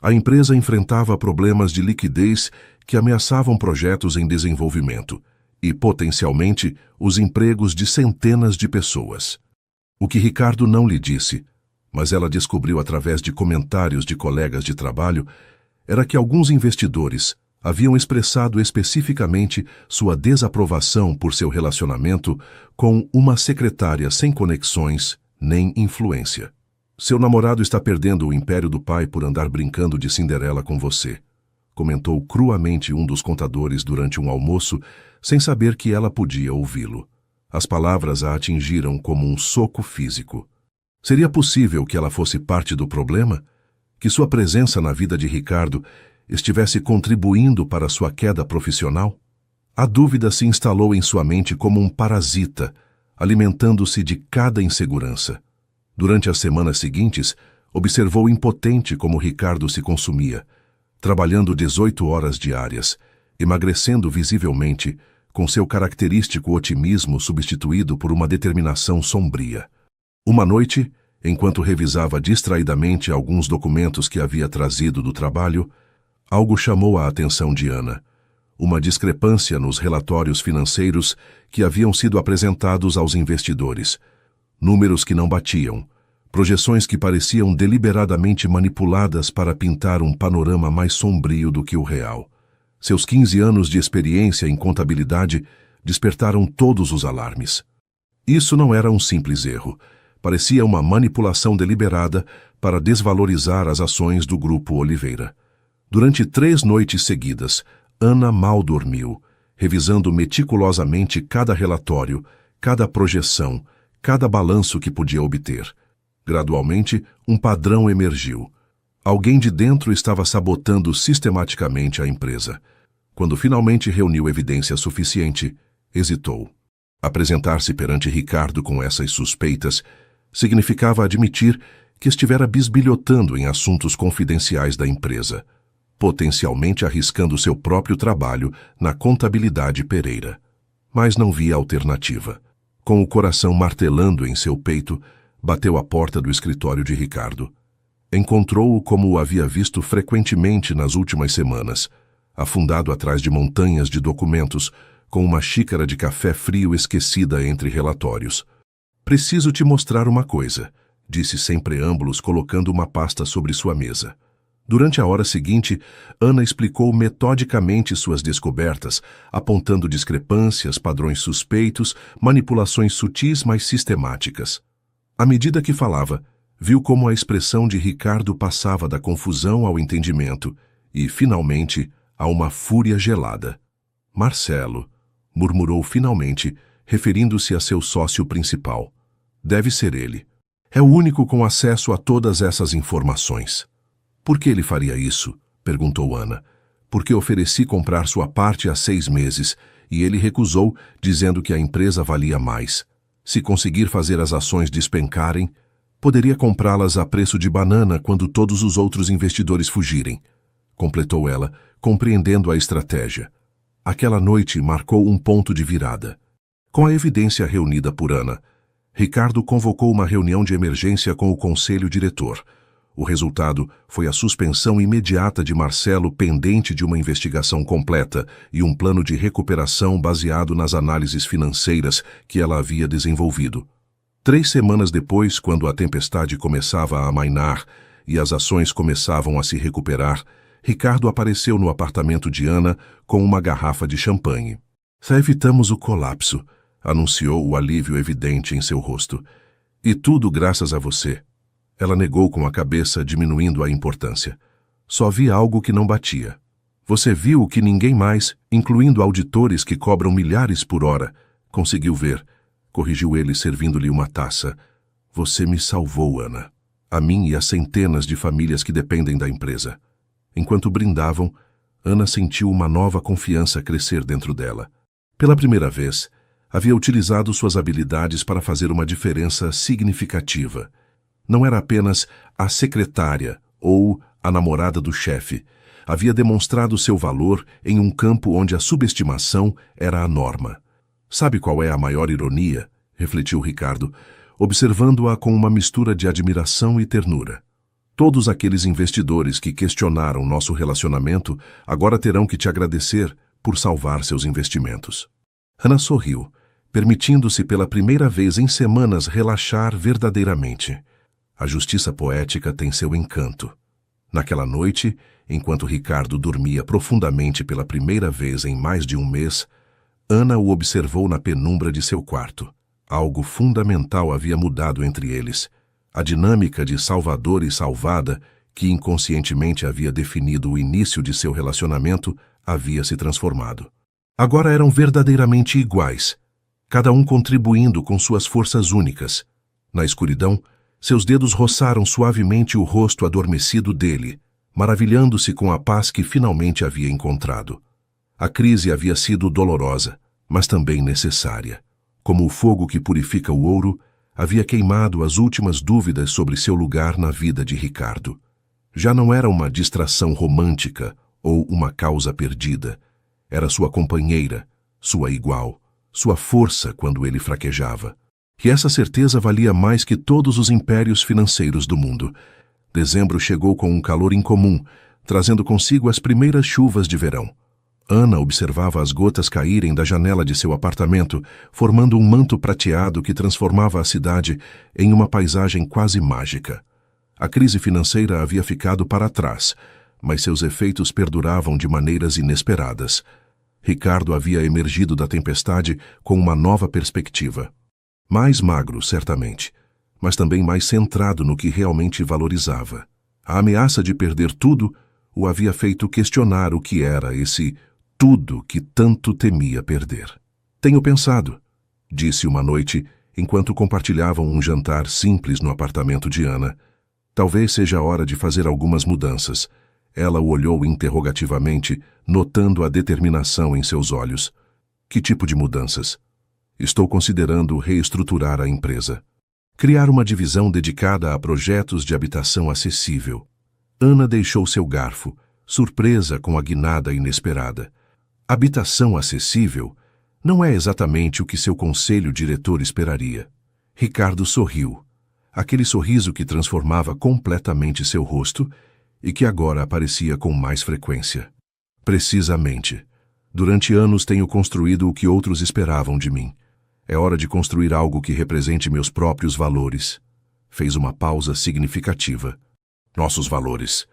A empresa enfrentava problemas de liquidez que ameaçavam projetos em desenvolvimento e, potencialmente, os empregos de centenas de pessoas. O que Ricardo não lhe disse, mas ela descobriu através de comentários de colegas de trabalho, era que alguns investidores haviam expressado especificamente sua desaprovação por seu relacionamento com uma secretária sem conexões nem influência. "Seu namorado está perdendo o império do pai por andar brincando de Cinderela com você", comentou cruamente um dos contadores durante um almoço, sem saber que ela podia ouvi-lo. As palavras a atingiram como um soco físico. Seria possível que ela fosse parte do problema? Que sua presença na vida de Ricardo estivesse contribuindo para sua queda profissional? A dúvida se instalou em sua mente como um parasita, alimentando-se de cada insegurança. Durante as semanas seguintes, observou impotente como Ricardo se consumia, trabalhando 18 horas diárias, emagrecendo visivelmente, com seu característico otimismo substituído por uma determinação sombria. Uma noite, enquanto revisava distraidamente alguns documentos que havia trazido do trabalho, algo chamou a atenção de Ana. Uma discrepância nos relatórios financeiros que haviam sido apresentados aos investidores. Números que não batiam, projeções que pareciam deliberadamente manipuladas para pintar um panorama mais sombrio do que o real. Seus 15 anos de experiência em contabilidade despertaram todos os alarmes. Isso não era um simples erro. Parecia uma manipulação deliberada para desvalorizar as ações do Grupo Oliveira. Durante 3 noites seguidas, Ana mal dormiu, revisando meticulosamente cada relatório, cada projeção, cada balanço que podia obter. Gradualmente, um padrão emergiu. Alguém de dentro estava sabotando sistematicamente a empresa. Quando finalmente reuniu evidência suficiente, hesitou. Apresentar-se perante Ricardo com essas suspeitas significava admitir que estivera bisbilhotando em assuntos confidenciais da empresa, potencialmente arriscando seu próprio trabalho na contabilidade Pereira. Mas não via alternativa. Com o coração martelando em seu peito, bateu à porta do escritório de Ricardo. Encontrou-o como o havia visto frequentemente nas últimas semanas, afundado atrás de montanhas de documentos, com uma xícara de café frio esquecida entre relatórios. Preciso te mostrar uma coisa, disse sem preâmbulos, colocando uma pasta sobre sua mesa. Durante a hora seguinte, Ana explicou metodicamente suas descobertas, apontando discrepâncias, padrões suspeitos, manipulações sutis mas sistemáticas. À medida que falava, viu como a expressão de Ricardo passava da confusão ao entendimento e, finalmente, a uma fúria gelada. Marcelo, murmurou finalmente, referindo-se a seu sócio principal. Deve ser ele. É o único com acesso a todas essas informações. Por que ele faria isso? Perguntou Ana. Porque ofereci comprar sua parte há 6 meses e ele recusou, dizendo que a empresa valia mais. Se conseguir fazer as ações despencarem, poderia comprá-las a preço de banana quando todos os outros investidores fugirem. Completou ela, compreendendo a estratégia. Aquela noite marcou um ponto de virada. Com a evidência reunida por Ana, Ricardo convocou uma reunião de emergência com o conselho diretor. O resultado foi a suspensão imediata de Marcelo pendente de uma investigação completa e um plano de recuperação baseado nas análises financeiras que ela havia desenvolvido. 3 semanas depois, quando a tempestade começava a amainar e as ações começavam a se recuperar, Ricardo apareceu no apartamento de Ana com uma garrafa de champanhe. Evitamos o colapso, anunciou o alívio evidente em seu rosto. E tudo graças a você. Ela negou com a cabeça, diminuindo a importância. Só vi algo que não batia. Você viu o que ninguém mais, incluindo auditores que cobram milhares por hora, conseguiu ver. Corrigiu ele, servindo-lhe uma taça. Você me salvou, Ana. A mim e a centenas de famílias que dependem da empresa. Enquanto brindavam, Ana sentiu uma nova confiança crescer dentro dela. Pela primeira vez, havia utilizado suas habilidades para fazer uma diferença significativa. Não era apenas a secretária ou a namorada do chefe. Havia demonstrado seu valor em um campo onde a subestimação era a norma. Sabe qual é a maior ironia? Refletiu Ricardo, observando-a com uma mistura de admiração e ternura. Todos aqueles investidores que questionaram nosso relacionamento agora terão que te agradecer por salvar seus investimentos. Ana sorriu, permitindo-se pela primeira vez em semanas relaxar verdadeiramente. A justiça poética tem seu encanto. Naquela noite, enquanto Ricardo dormia profundamente pela primeira vez em mais de um mês, Ana o observou na penumbra de seu quarto. Algo fundamental havia mudado entre eles. A dinâmica de salvador e salvada, que inconscientemente havia definido o início de seu relacionamento, havia se transformado. Agora eram verdadeiramente iguais, cada um contribuindo com suas forças únicas. Na escuridão, seus dedos roçaram suavemente o rosto adormecido dele, maravilhando-se com a paz que finalmente havia encontrado. A crise havia sido dolorosa, mas também necessária. Como o fogo que purifica o ouro, havia queimado as últimas dúvidas sobre seu lugar na vida de Ricardo. Já não era uma distração romântica ou uma causa perdida. Era sua companheira, sua igual, sua força quando ele fraquejava. E essa certeza valia mais que todos os impérios financeiros do mundo. Dezembro chegou com um calor incomum, trazendo consigo as primeiras chuvas de verão. Ana observava as gotas caírem da janela de seu apartamento, formando um manto prateado que transformava a cidade em uma paisagem quase mágica. A crise financeira havia ficado para trás, mas seus efeitos perduravam de maneiras inesperadas. Ricardo havia emergido da tempestade com uma nova perspectiva. Mais magro, certamente, mas também mais centrado no que realmente valorizava. A ameaça de perder tudo o havia feito questionar o que era esse tudo que tanto temia perder. Tenho pensado, disse uma noite, enquanto compartilhavam um jantar simples no apartamento de Ana. Talvez seja a hora de fazer algumas mudanças. Ela o olhou interrogativamente, notando a determinação em seus olhos. Que tipo de mudanças? Estou considerando reestruturar a empresa. Criar uma divisão dedicada a projetos de habitação acessível. Ana deixou seu garfo, surpresa com a guinada inesperada. Habitação acessível não é exatamente o que seu conselho diretor esperaria. Ricardo sorriu. Aquele sorriso que transformava completamente seu rosto e que agora aparecia com mais frequência. Precisamente. Durante anos tenho construído o que outros esperavam de mim. É hora de construir algo que represente meus próprios valores. Fez uma pausa significativa. Nossos valores.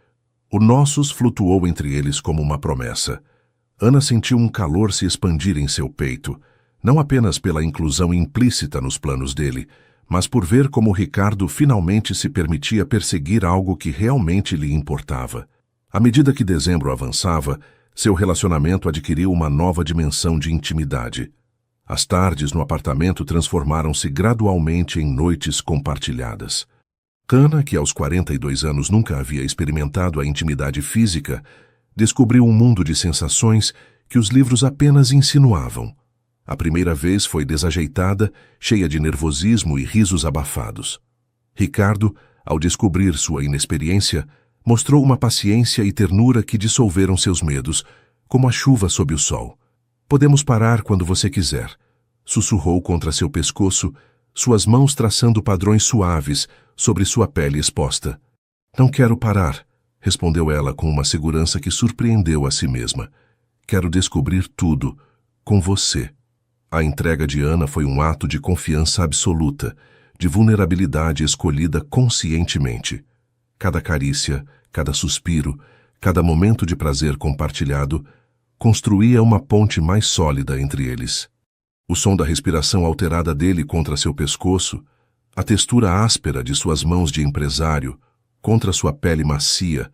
O nossos flutuou entre eles como uma promessa. Ana sentiu um calor se expandir em seu peito, não apenas pela inclusão implícita nos planos dele, mas por ver como Ricardo finalmente se permitia perseguir algo que realmente lhe importava. À medida que dezembro avançava, seu relacionamento adquiriu uma nova dimensão de intimidade. As tardes no apartamento transformaram-se gradualmente em noites compartilhadas. Ana, que aos 42 anos nunca havia experimentado a intimidade física, descobriu um mundo de sensações que os livros apenas insinuavam. A primeira vez foi desajeitada, cheia de nervosismo e risos abafados. Ricardo, ao descobrir sua inexperiência, mostrou uma paciência e ternura que dissolveram seus medos, como a chuva sob o sol. "Podemos parar quando você quiser", sussurrou contra seu pescoço, suas mãos traçando padrões suaves sobre sua pele exposta. "Não quero parar", respondeu ela com uma segurança que surpreendeu a si mesma. "Quero descobrir tudo, com você." A entrega de Ana foi um ato de confiança absoluta, de vulnerabilidade escolhida conscientemente. Cada carícia, cada suspiro, cada momento de prazer compartilhado construía uma ponte mais sólida entre eles. O som da respiração alterada dele contra seu pescoço, a textura áspera de suas mãos de empresário contra sua pele macia,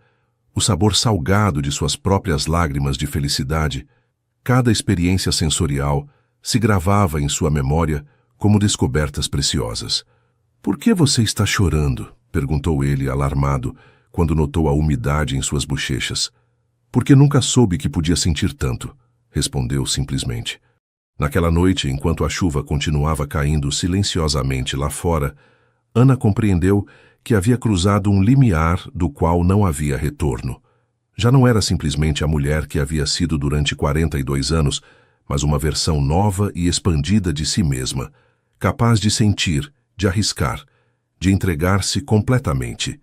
o sabor salgado de suas próprias lágrimas de felicidade, cada experiência sensorial se gravava em sua memória como descobertas preciosas. "Por que você está chorando?", perguntou ele, alarmado, quando notou a umidade em suas bochechas. "Porque nunca soube que podia sentir tanto", respondeu simplesmente. Naquela noite, enquanto a chuva continuava caindo silenciosamente lá fora, Ana compreendeu que havia cruzado um limiar do qual não havia retorno. Já não era simplesmente a mulher que havia sido durante 42 anos, mas uma versão nova e expandida de si mesma, capaz de sentir, de arriscar, de entregar-se completamente.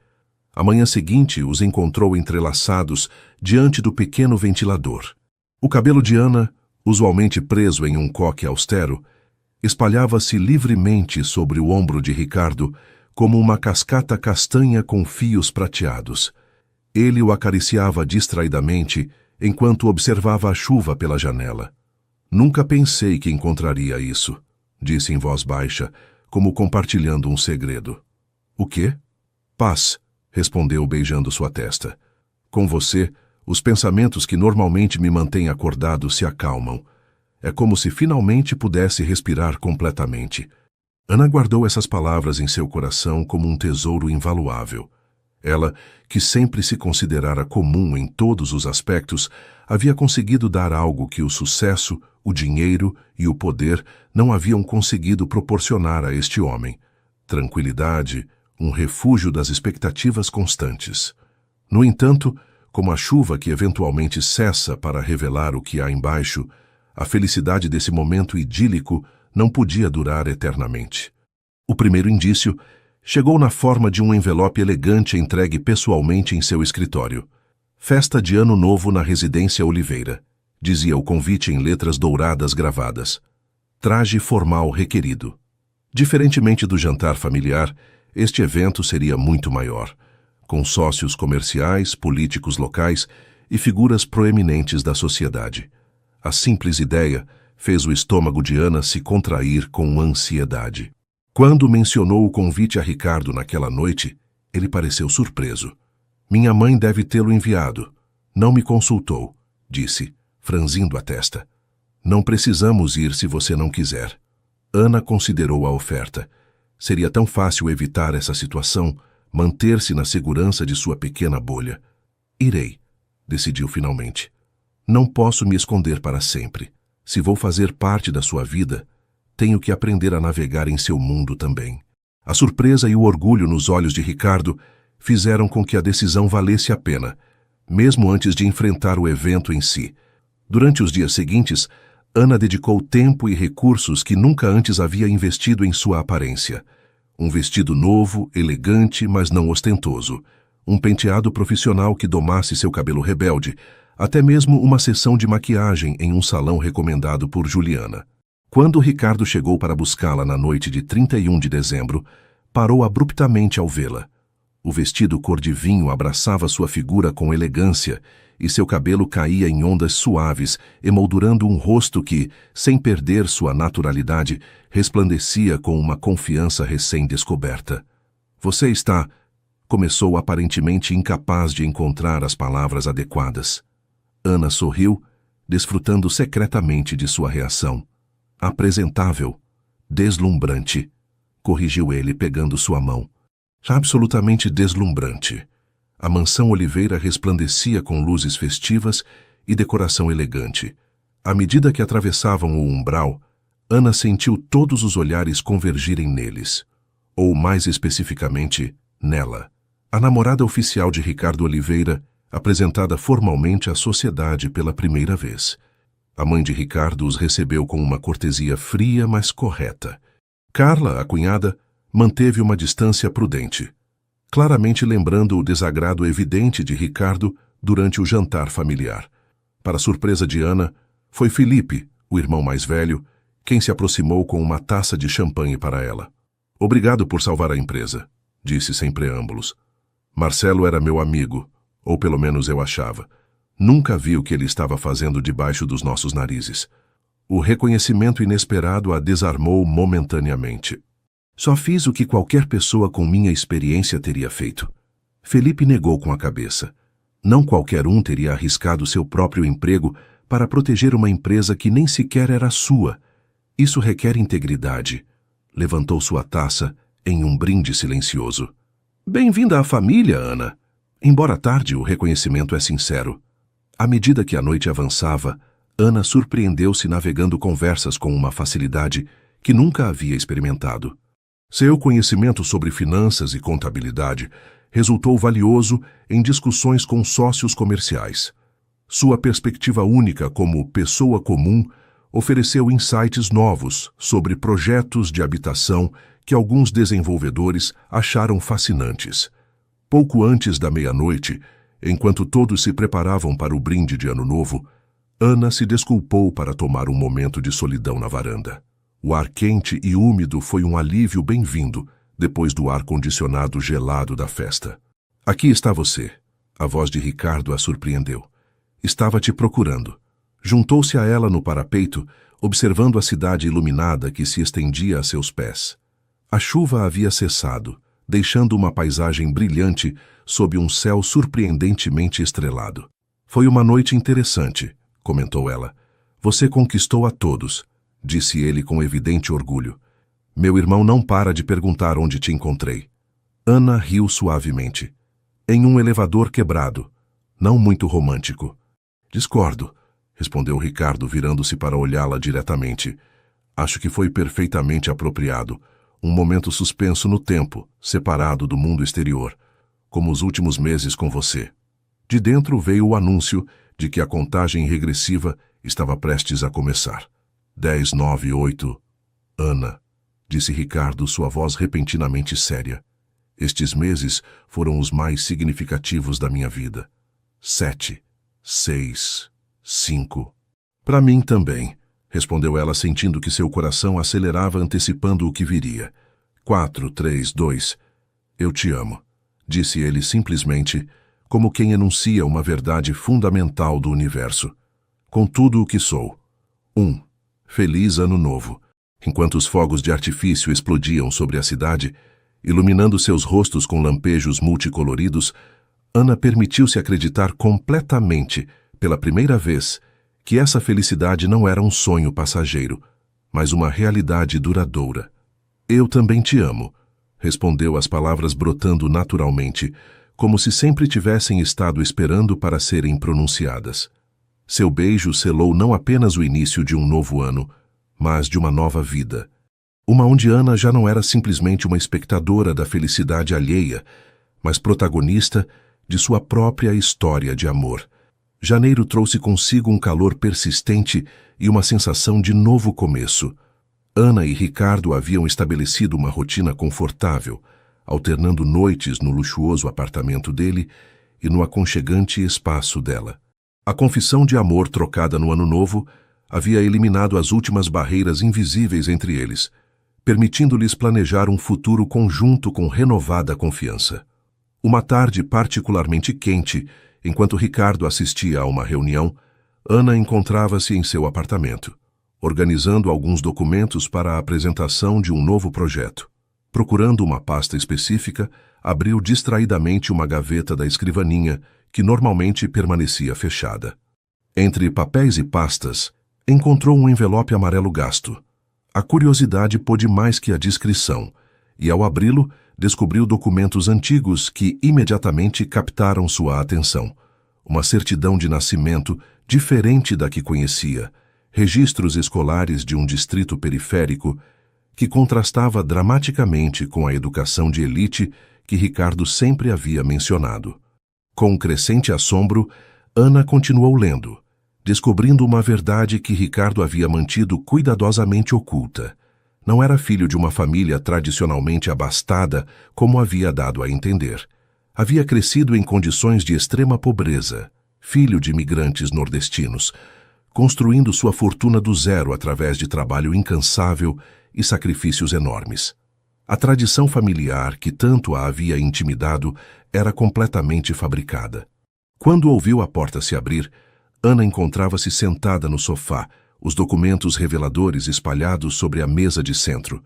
A manhã seguinte os encontrou entrelaçados diante do pequeno ventilador. O cabelo de Ana, usualmente preso em um coque austero, espalhava-se livremente sobre o ombro de Ricardo como uma cascata castanha com fios prateados. Ele o acariciava distraidamente enquanto observava a chuva pela janela. "Nunca pensei que encontraria isso", disse em voz baixa, como compartilhando um segredo. "O quê?" "Paz", respondeu beijando sua testa. "Com você, os pensamentos que normalmente me mantêm acordado se acalmam. É como se finalmente pudesse respirar completamente." Ana guardou essas palavras em seu coração como um tesouro invaluável. Ela, que sempre se considerara comum em todos os aspectos, havia conseguido dar algo que o sucesso, o dinheiro e o poder não haviam conseguido proporcionar a este homem: tranquilidade, um refúgio das expectativas constantes. No entanto, como a chuva que eventualmente cessa para revelar o que há embaixo, a felicidade desse momento idílico não podia durar eternamente. O primeiro indício chegou na forma de um envelope elegante entregue pessoalmente em seu escritório. "Festa de Ano Novo na Residência Oliveira", dizia o convite em letras douradas gravadas. "Traje formal requerido." Diferentemente do jantar familiar, este evento seria muito maior, com sócios comerciais, políticos locais e figuras proeminentes da sociedade. A simples ideia fez o estômago de Ana se contrair com ansiedade. Quando mencionou o convite a Ricardo naquela noite, ele pareceu surpreso. "Minha mãe deve tê-lo enviado. Não me consultou", disse, franzindo a testa. "Não precisamos ir se você não quiser." Ana considerou a oferta. Seria tão fácil evitar essa situação, manter-se na segurança de sua pequena bolha. "Irei", decidiu finalmente. "Não posso me esconder para sempre. Se vou fazer parte da sua vida, tenho que aprender a navegar em seu mundo também." A surpresa e o orgulho nos olhos de Ricardo fizeram com que a decisão valesse a pena, mesmo antes de enfrentar o evento em si. Durante os dias seguintes, Ana dedicou tempo e recursos que nunca antes havia investido em sua aparência. Um vestido novo, elegante, mas não ostentoso. Um penteado profissional que domasse seu cabelo rebelde, até mesmo uma sessão de maquiagem em um salão recomendado por Juliana. Quando Ricardo chegou para buscá-la na noite de 31 de dezembro, parou abruptamente ao vê-la. O vestido cor de vinho abraçava sua figura com elegância e seu cabelo caía em ondas suaves, emoldurando um rosto que, sem perder sua naturalidade, resplandecia com uma confiança recém-descoberta. Você está... Começou aparentemente incapaz de encontrar as palavras adequadas. Ana sorriu, desfrutando secretamente de sua reação. Apresentável, deslumbrante, corrigiu ele pegando sua mão. Absolutamente deslumbrante. A mansão Oliveira resplandecia com luzes festivas e decoração elegante. À medida que atravessavam o umbral, Ana sentiu todos os olhares convergirem neles, ou mais especificamente, nela. A namorada oficial de Ricardo Oliveira, apresentada formalmente à sociedade pela primeira vez. A mãe de Ricardo os recebeu com uma cortesia fria, mas correta. Carla, a cunhada, manteve uma distância prudente, claramente lembrando o desagrado evidente de Ricardo durante o jantar familiar. Para surpresa de Ana, foi Felipe, o irmão mais velho, quem se aproximou com uma taça de champanhe para ela. Obrigado por salvar a empresa, disse sem preâmbulos. Marcelo era meu amigo, ou pelo menos eu achava. Nunca vi o que ele estava fazendo debaixo dos nossos narizes. O reconhecimento inesperado a desarmou momentaneamente. Só fiz o que qualquer pessoa com minha experiência teria feito. Felipe negou com a cabeça. Não qualquer um teria arriscado seu próprio emprego para proteger uma empresa que nem sequer era sua. Isso requer integridade. Levantou sua taça em um brinde silencioso. Bem-vinda à família, Ana. Embora tarde, o reconhecimento é sincero. À medida que a noite avançava, Ana surpreendeu-se navegando conversas com uma facilidade que nunca havia experimentado. Seu conhecimento sobre finanças e contabilidade resultou valioso em discussões com sócios comerciais. Sua perspectiva única como pessoa comum ofereceu insights novos sobre projetos de habitação que alguns desenvolvedores acharam fascinantes. Pouco antes da meia-noite, enquanto todos se preparavam para o brinde de Ano Novo, Ana se desculpou para tomar um momento de solidão na varanda. O ar quente e úmido foi um alívio bem-vindo depois do ar-condicionado gelado da festa. Aqui está você. A voz de Ricardo a surpreendeu. Estava te procurando. Juntou-se a ela no parapeito, observando a cidade iluminada que se estendia a seus pés. A chuva havia cessado, deixando uma paisagem brilhante sob um céu surpreendentemente estrelado. Foi uma noite interessante, comentou ela. Você conquistou a todos, disse ele com evidente orgulho. Meu irmão não para de perguntar onde te encontrei. Ana riu suavemente. Em um elevador quebrado, não muito romântico. Discordo, respondeu Ricardo, virando-se para olhá-la diretamente. Acho que foi perfeitamente apropriado. Um momento suspenso no tempo, separado do mundo exterior, como os últimos meses com você. De dentro veio o anúncio de que a contagem regressiva estava prestes a começar. 10, 9, 8... Ana, disse Ricardo, sua voz repentinamente séria. Estes meses foram os mais significativos da minha vida. 7, 6, 5... Para mim também, respondeu ela, sentindo que seu coração acelerava antecipando o que viria. 4, 3, 2... Eu te amo, disse ele simplesmente, como quem enuncia uma verdade fundamental do universo. Com tudo o que sou. 1. Feliz Ano Novo. Enquanto os fogos de artifício explodiam sobre a cidade, iluminando seus rostos com lampejos multicoloridos, Ana permitiu-se acreditar completamente, pela primeira vez, que essa felicidade não era um sonho passageiro, mas uma realidade duradoura. Eu também te amo, respondeu, as palavras brotando naturalmente, como se sempre tivessem estado esperando para serem pronunciadas. Seu beijo selou não apenas o início de um novo ano, mas de uma nova vida. Uma onde Ana já não era simplesmente uma espectadora da felicidade alheia, mas protagonista de sua própria história de amor. Janeiro trouxe consigo um calor persistente e uma sensação de novo começo. Ana e Ricardo haviam estabelecido uma rotina confortável, alternando noites no luxuoso apartamento dele e no aconchegante espaço dela. A confissão de amor trocada no ano novo havia eliminado as últimas barreiras invisíveis entre eles, permitindo-lhes planejar um futuro conjunto com renovada confiança. Uma tarde particularmente quente, enquanto Ricardo assistia a uma reunião, Ana encontrava-se em seu apartamento, organizando alguns documentos para a apresentação de um novo projeto. Procurando uma pasta específica, abriu distraidamente uma gaveta da escrivaninha, que normalmente permanecia fechada. Entre papéis e pastas, encontrou um envelope amarelo gasto. A curiosidade pôde mais que a discrição, e ao abri-lo, descobriu documentos antigos que imediatamente captaram sua atenção. Uma certidão de nascimento diferente da que conhecia, registros escolares de um distrito periférico que contrastava dramaticamente com a educação de elite que Ricardo sempre havia mencionado. Com crescente assombro, Ana continuou lendo, descobrindo uma verdade que Ricardo havia mantido cuidadosamente oculta. Não era filho de uma família tradicionalmente abastada, como havia dado a entender. Havia crescido em condições de extrema pobreza, filho de imigrantes nordestinos, construindo sua fortuna do zero através de trabalho incansável e sacrifícios enormes. A tradição familiar que tanto a havia intimidado era completamente fabricada. Quando ouviu a porta se abrir, Ana encontrava-se sentada no sofá, os documentos reveladores espalhados sobre a mesa de centro.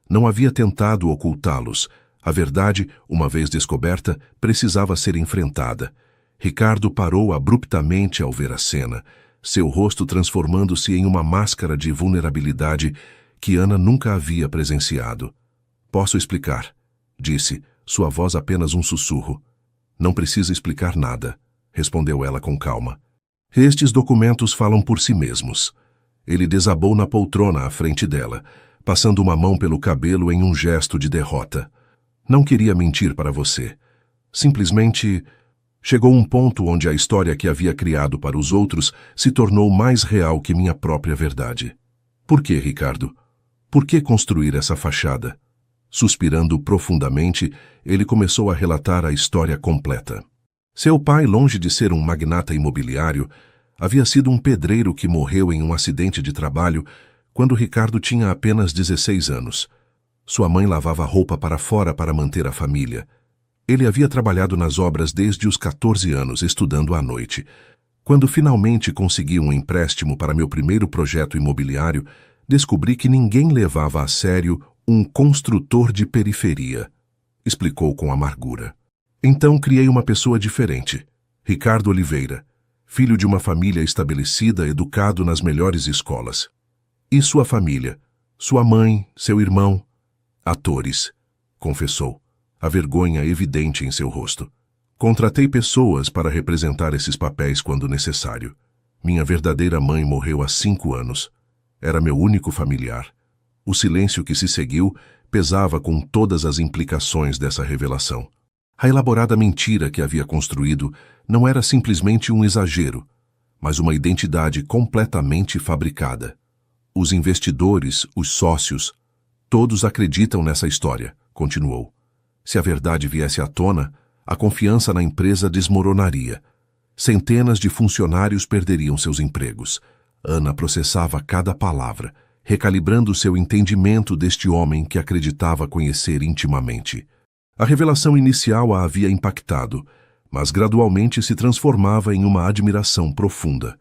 Não havia tentado ocultá-los. A verdade, uma vez descoberta, precisava ser enfrentada. Ricardo parou abruptamente ao ver a cena, seu rosto transformando-se em uma máscara de vulnerabilidade que Ana nunca havia presenciado. "Posso explicar", disse, sua voz apenas um sussurro. "Não precisa explicar nada", respondeu ela com calma. "Estes documentos falam por si mesmos." Ele desabou na poltrona à frente dela, passando uma mão pelo cabelo em um gesto de derrota. "Não queria mentir para você. Simplesmente chegou um ponto onde a história que havia criado para os outros se tornou mais real que minha própria verdade." "Por que, Ricardo? Por que construir essa fachada?" Suspirando profundamente, ele começou a relatar a história completa. Seu pai, longe de ser um magnata imobiliário, havia sido um pedreiro que morreu em um acidente de trabalho quando Ricardo tinha apenas 16 anos. Sua mãe lavava roupa para fora para manter a família. Ele havia trabalhado nas obras desde os 14 anos, estudando à noite. Quando finalmente consegui um empréstimo para meu primeiro projeto imobiliário, descobri que ninguém levava a sério um construtor de periferia, explicou com amargura. Então criei uma pessoa diferente, Ricardo Oliveira, filho de uma família estabelecida, educado nas melhores escolas. E sua família, sua mãe, seu irmão, atores, confessou, a vergonha evidente em seu rosto. Contratei pessoas para representar esses papéis quando necessário. Minha verdadeira mãe morreu há 5 anos. Era meu único familiar. O silêncio que se seguiu pesava com todas as implicações dessa revelação. A elaborada mentira que havia construído não era simplesmente um exagero, mas uma identidade completamente fabricada. Os investidores, os sócios, todos acreditam nessa história, continuou. Se a verdade viesse à tona, a confiança na empresa desmoronaria. Centenas de funcionários perderiam seus empregos. Ana processava cada palavra, recalibrando seu entendimento deste homem que acreditava conhecer intimamente. A revelação inicial a havia impactado, mas gradualmente se transformava em uma admiração profunda.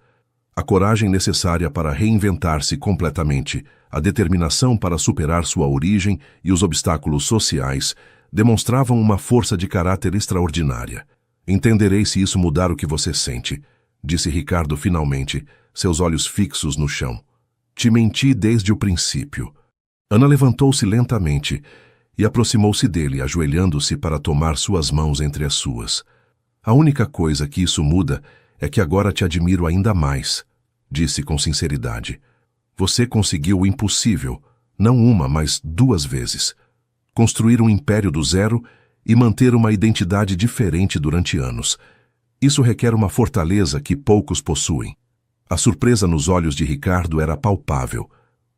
A coragem necessária para reinventar-se completamente, a determinação para superar sua origem e os obstáculos sociais demonstravam uma força de caráter extraordinária. Entenderei se isso mudar o que você sente, disse Ricardo finalmente, seus olhos fixos no chão. Te menti desde o princípio. Ana levantou-se lentamente e aproximou-se dele, ajoelhando-se para tomar suas mãos entre as suas. A única coisa que isso muda é que agora te admiro ainda mais, disse com sinceridade. Você conseguiu o impossível, não uma, mas 2 vezes. Construir um império do zero e manter uma identidade diferente durante anos. Isso requer uma fortaleza que poucos possuem. A surpresa nos olhos de Ricardo era palpável.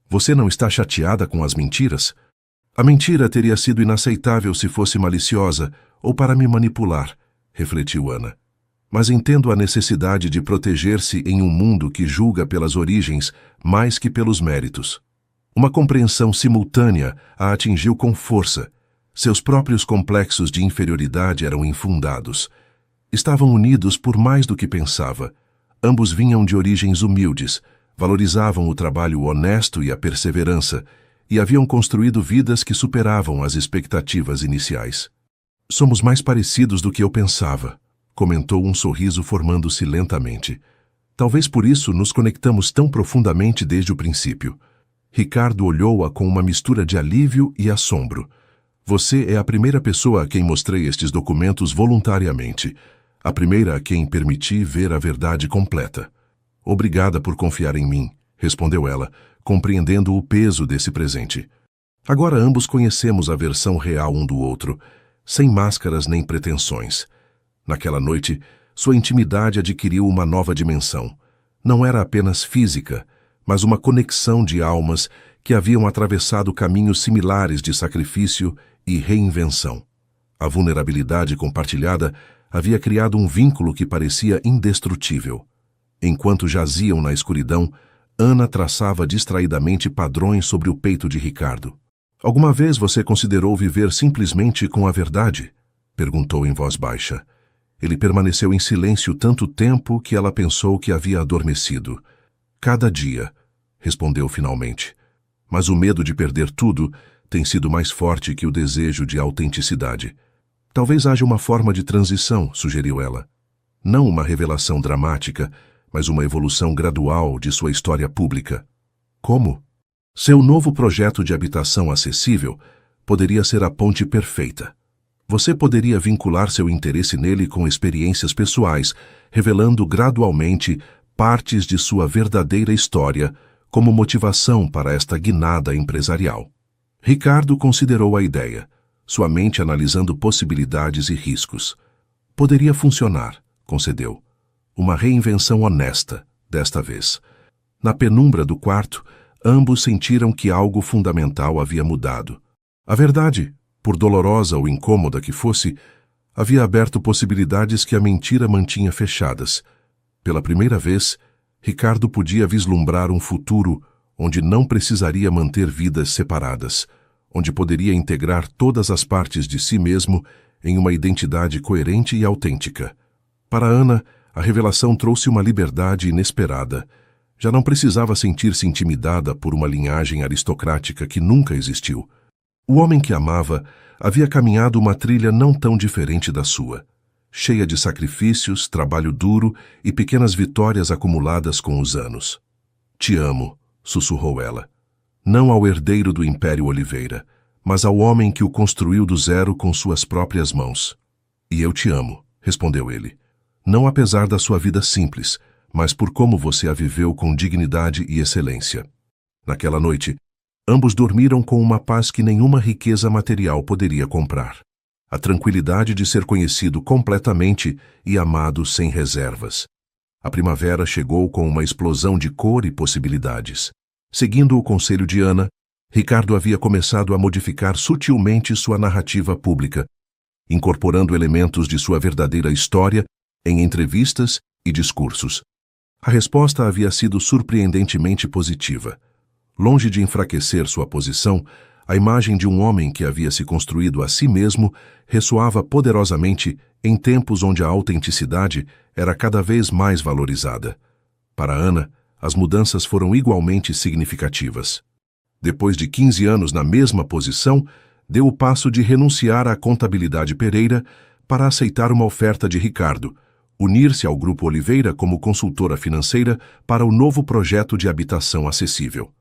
Você não está chateada com as mentiras? A mentira teria sido inaceitável se fosse maliciosa ou para me manipular, refletiu Ana. mas entendo a necessidade de proteger-se em um mundo que julga pelas origens mais que pelos méritos. Uma compreensão simultânea a atingiu com força. Seus próprios complexos de inferioridade eram infundados. Estavam unidos por mais do que pensava. Ambos vinham de origens humildes, valorizavam o trabalho honesto e a perseverança, e haviam construído vidas que superavam as expectativas iniciais. Somos mais parecidos do que eu pensava, comentou um sorriso formando-se lentamente. Talvez por isso nos conectamos tão profundamente desde o princípio. Ricardo olhou-a com uma mistura de alívio e assombro. Você é a primeira pessoa a quem mostrei estes documentos voluntariamente, a primeira a quem permiti ver a verdade completa. Obrigada por confiar em mim, respondeu ela, compreendendo o peso desse presente. Agora ambos conhecemos a versão real um do outro, sem máscaras nem pretensões. Naquela noite, sua intimidade adquiriu uma nova dimensão. Não era apenas física, mas uma conexão de almas que haviam atravessado caminhos similares de sacrifício e reinvenção. A vulnerabilidade compartilhada havia criado um vínculo que parecia indestrutível. Enquanto jaziam na escuridão, Ana traçava distraidamente padrões sobre o peito de Ricardo. Alguma vez você considerou viver simplesmente com a verdade? Perguntou em voz baixa. Ele permaneceu em silêncio tanto tempo que ela pensou que havia adormecido. Cada dia, respondeu finalmente. Mas o medo de perder tudo tem sido mais forte que o desejo de autenticidade. Talvez haja uma forma de transição, sugeriu ela. Não uma revelação dramática, mas uma evolução gradual de sua história pública. Como? Seu novo projeto de habitação acessível poderia ser a ponte perfeita. Você poderia vincular seu interesse nele com experiências pessoais, revelando gradualmente partes de sua verdadeira história como motivação para esta guinada empresarial. Ricardo considerou a ideia, sua mente analisando possibilidades e riscos. Poderia funcionar, concedeu. Uma reinvenção honesta, desta vez. Na penumbra do quarto, ambos sentiram que algo fundamental havia mudado. A verdade, por dolorosa ou incômoda que fosse, havia aberto possibilidades que a mentira mantinha fechadas. Pela primeira vez, Ricardo podia vislumbrar um futuro onde não precisaria manter vidas separadas, onde poderia integrar todas as partes de si mesmo em uma identidade coerente e autêntica. Para Ana, a revelação trouxe uma liberdade inesperada. Já não precisava sentir-se intimidada por uma linhagem aristocrática que nunca existiu. O homem que amava havia caminhado uma trilha não tão diferente da sua, cheia de sacrifícios, trabalho duro e pequenas vitórias acumuladas com os anos. Te amo, sussurrou ela. Não ao herdeiro do Império Oliveira, mas ao homem que o construiu do zero com suas próprias mãos. E eu te amo, respondeu ele. Não apesar da sua vida simples, mas por como você a viveu com dignidade e excelência. Naquela noite, ambos dormiram com uma paz que nenhuma riqueza material poderia comprar. A tranquilidade de ser conhecido completamente e amado sem reservas. A primavera chegou com uma explosão de cor e possibilidades. Seguindo o conselho de Ana, Ricardo havia começado a modificar sutilmente sua narrativa pública, incorporando elementos de sua verdadeira história em entrevistas e discursos. A resposta havia sido surpreendentemente positiva. Longe de enfraquecer sua posição, a imagem de um homem que havia se construído a si mesmo ressoava poderosamente em tempos onde a autenticidade era cada vez mais valorizada. Para Ana, as mudanças foram igualmente significativas. Depois de 15 anos na mesma posição, deu o passo de renunciar à contabilidade Pereira para aceitar uma oferta de Ricardo, unir-se ao Grupo Oliveira como consultora financeira para o novo projeto de habitação acessível.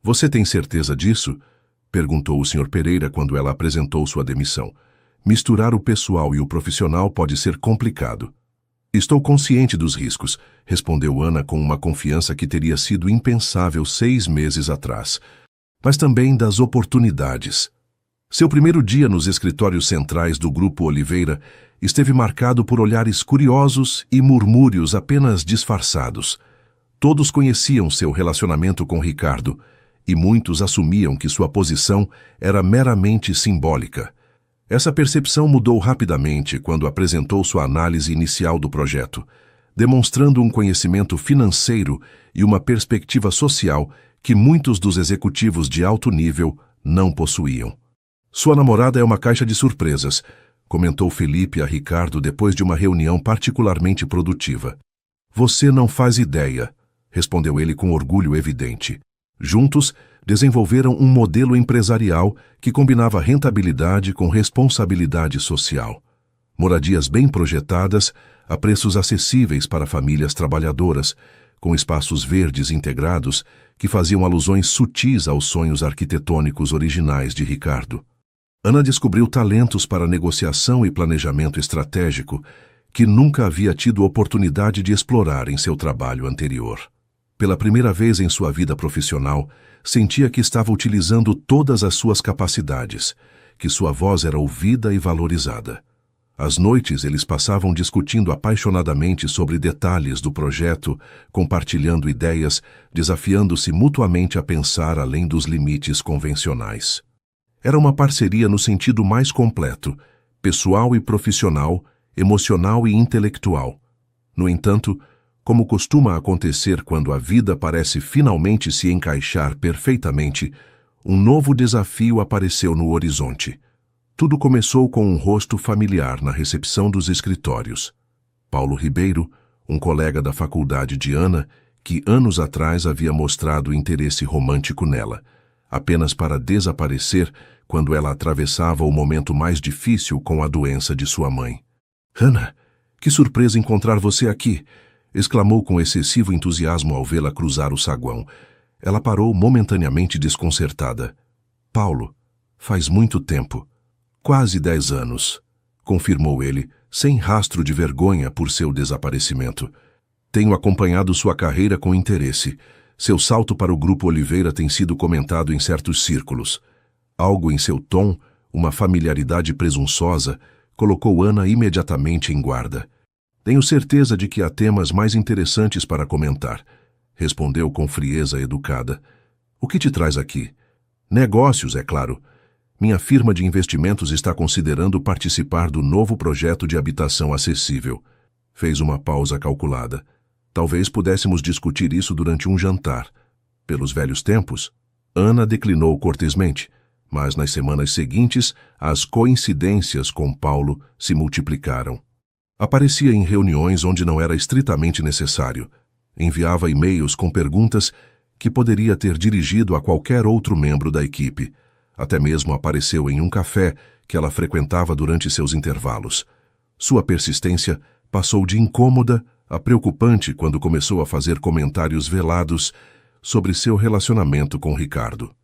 Você tem certeza disso? Perguntou o Sr. Pereira quando ela apresentou sua demissão. Misturar o pessoal e o profissional pode ser complicado. Estou consciente dos riscos, respondeu Ana com uma confiança que teria sido impensável 6 meses atrás, mas também das oportunidades. Seu primeiro dia nos escritórios centrais do Grupo Oliveira esteve marcado por olhares curiosos e murmúrios apenas disfarçados. Todos conheciam seu relacionamento com Ricardo, e muitos assumiam que sua posição era meramente simbólica. Essa percepção mudou rapidamente quando apresentou sua análise inicial do projeto, demonstrando um conhecimento financeiro e uma perspectiva social que muitos dos executivos de alto nível não possuíam. Sua namorada é uma caixa de surpresas, comentou Felipe a Ricardo depois de uma reunião particularmente produtiva. Você não faz ideia, respondeu ele com orgulho evidente. Juntos, desenvolveram um modelo empresarial que combinava rentabilidade com responsabilidade social. Moradias bem projetadas, a preços acessíveis para famílias trabalhadoras, com espaços verdes integrados que faziam alusões sutis aos sonhos arquitetônicos originais de Ricardo. Ana descobriu talentos para negociação e planejamento estratégico que nunca havia tido oportunidade de explorar em seu trabalho anterior. Pela primeira vez em sua vida profissional, sentia que estava utilizando todas as suas capacidades, que sua voz era ouvida e valorizada. Às noites, eles passavam discutindo apaixonadamente sobre detalhes do projeto, compartilhando ideias, desafiando-se mutuamente a pensar além dos limites convencionais. Era uma parceria no sentido mais completo, pessoal e profissional, emocional e intelectual. No entanto, como costuma acontecer quando a vida parece finalmente se encaixar perfeitamente, um novo desafio apareceu no horizonte. Tudo começou com um rosto familiar na recepção dos escritórios. Paulo Ribeiro, um colega da faculdade de Ana, que anos atrás havia mostrado interesse romântico nela, apenas para desaparecer quando ela atravessava o momento mais difícil com a doença de sua mãe. "Ana, que surpresa encontrar você aqui!" exclamou com excessivo entusiasmo ao vê-la cruzar o saguão. Ela parou momentaneamente desconcertada. "Paulo, faz muito tempo. Quase 10 anos, confirmou ele, sem rastro de vergonha por seu desaparecimento. Tenho acompanhado sua carreira com interesse. Seu salto para o Grupo Oliveira tem sido comentado em certos círculos. Algo em seu tom, uma familiaridade presunçosa, colocou Ana imediatamente em guarda. Tenho certeza de que há temas mais interessantes para comentar, respondeu com frieza educada. O que te traz aqui? Negócios, é claro. Minha firma de investimentos está considerando participar do novo projeto de habitação acessível. Fez uma pausa calculada. Talvez pudéssemos discutir isso durante um jantar. Pelos velhos tempos, Ana declinou cortesmente, mas nas semanas seguintes, as coincidências com Paulo se multiplicaram. Aparecia em reuniões onde não era estritamente necessário. Enviava e-mails com perguntas que poderia ter dirigido a qualquer outro membro da equipe. Até mesmo apareceu em um café que ela frequentava durante seus intervalos. Sua persistência passou de incômoda a preocupante quando começou a fazer comentários velados sobre seu relacionamento com Ricardo.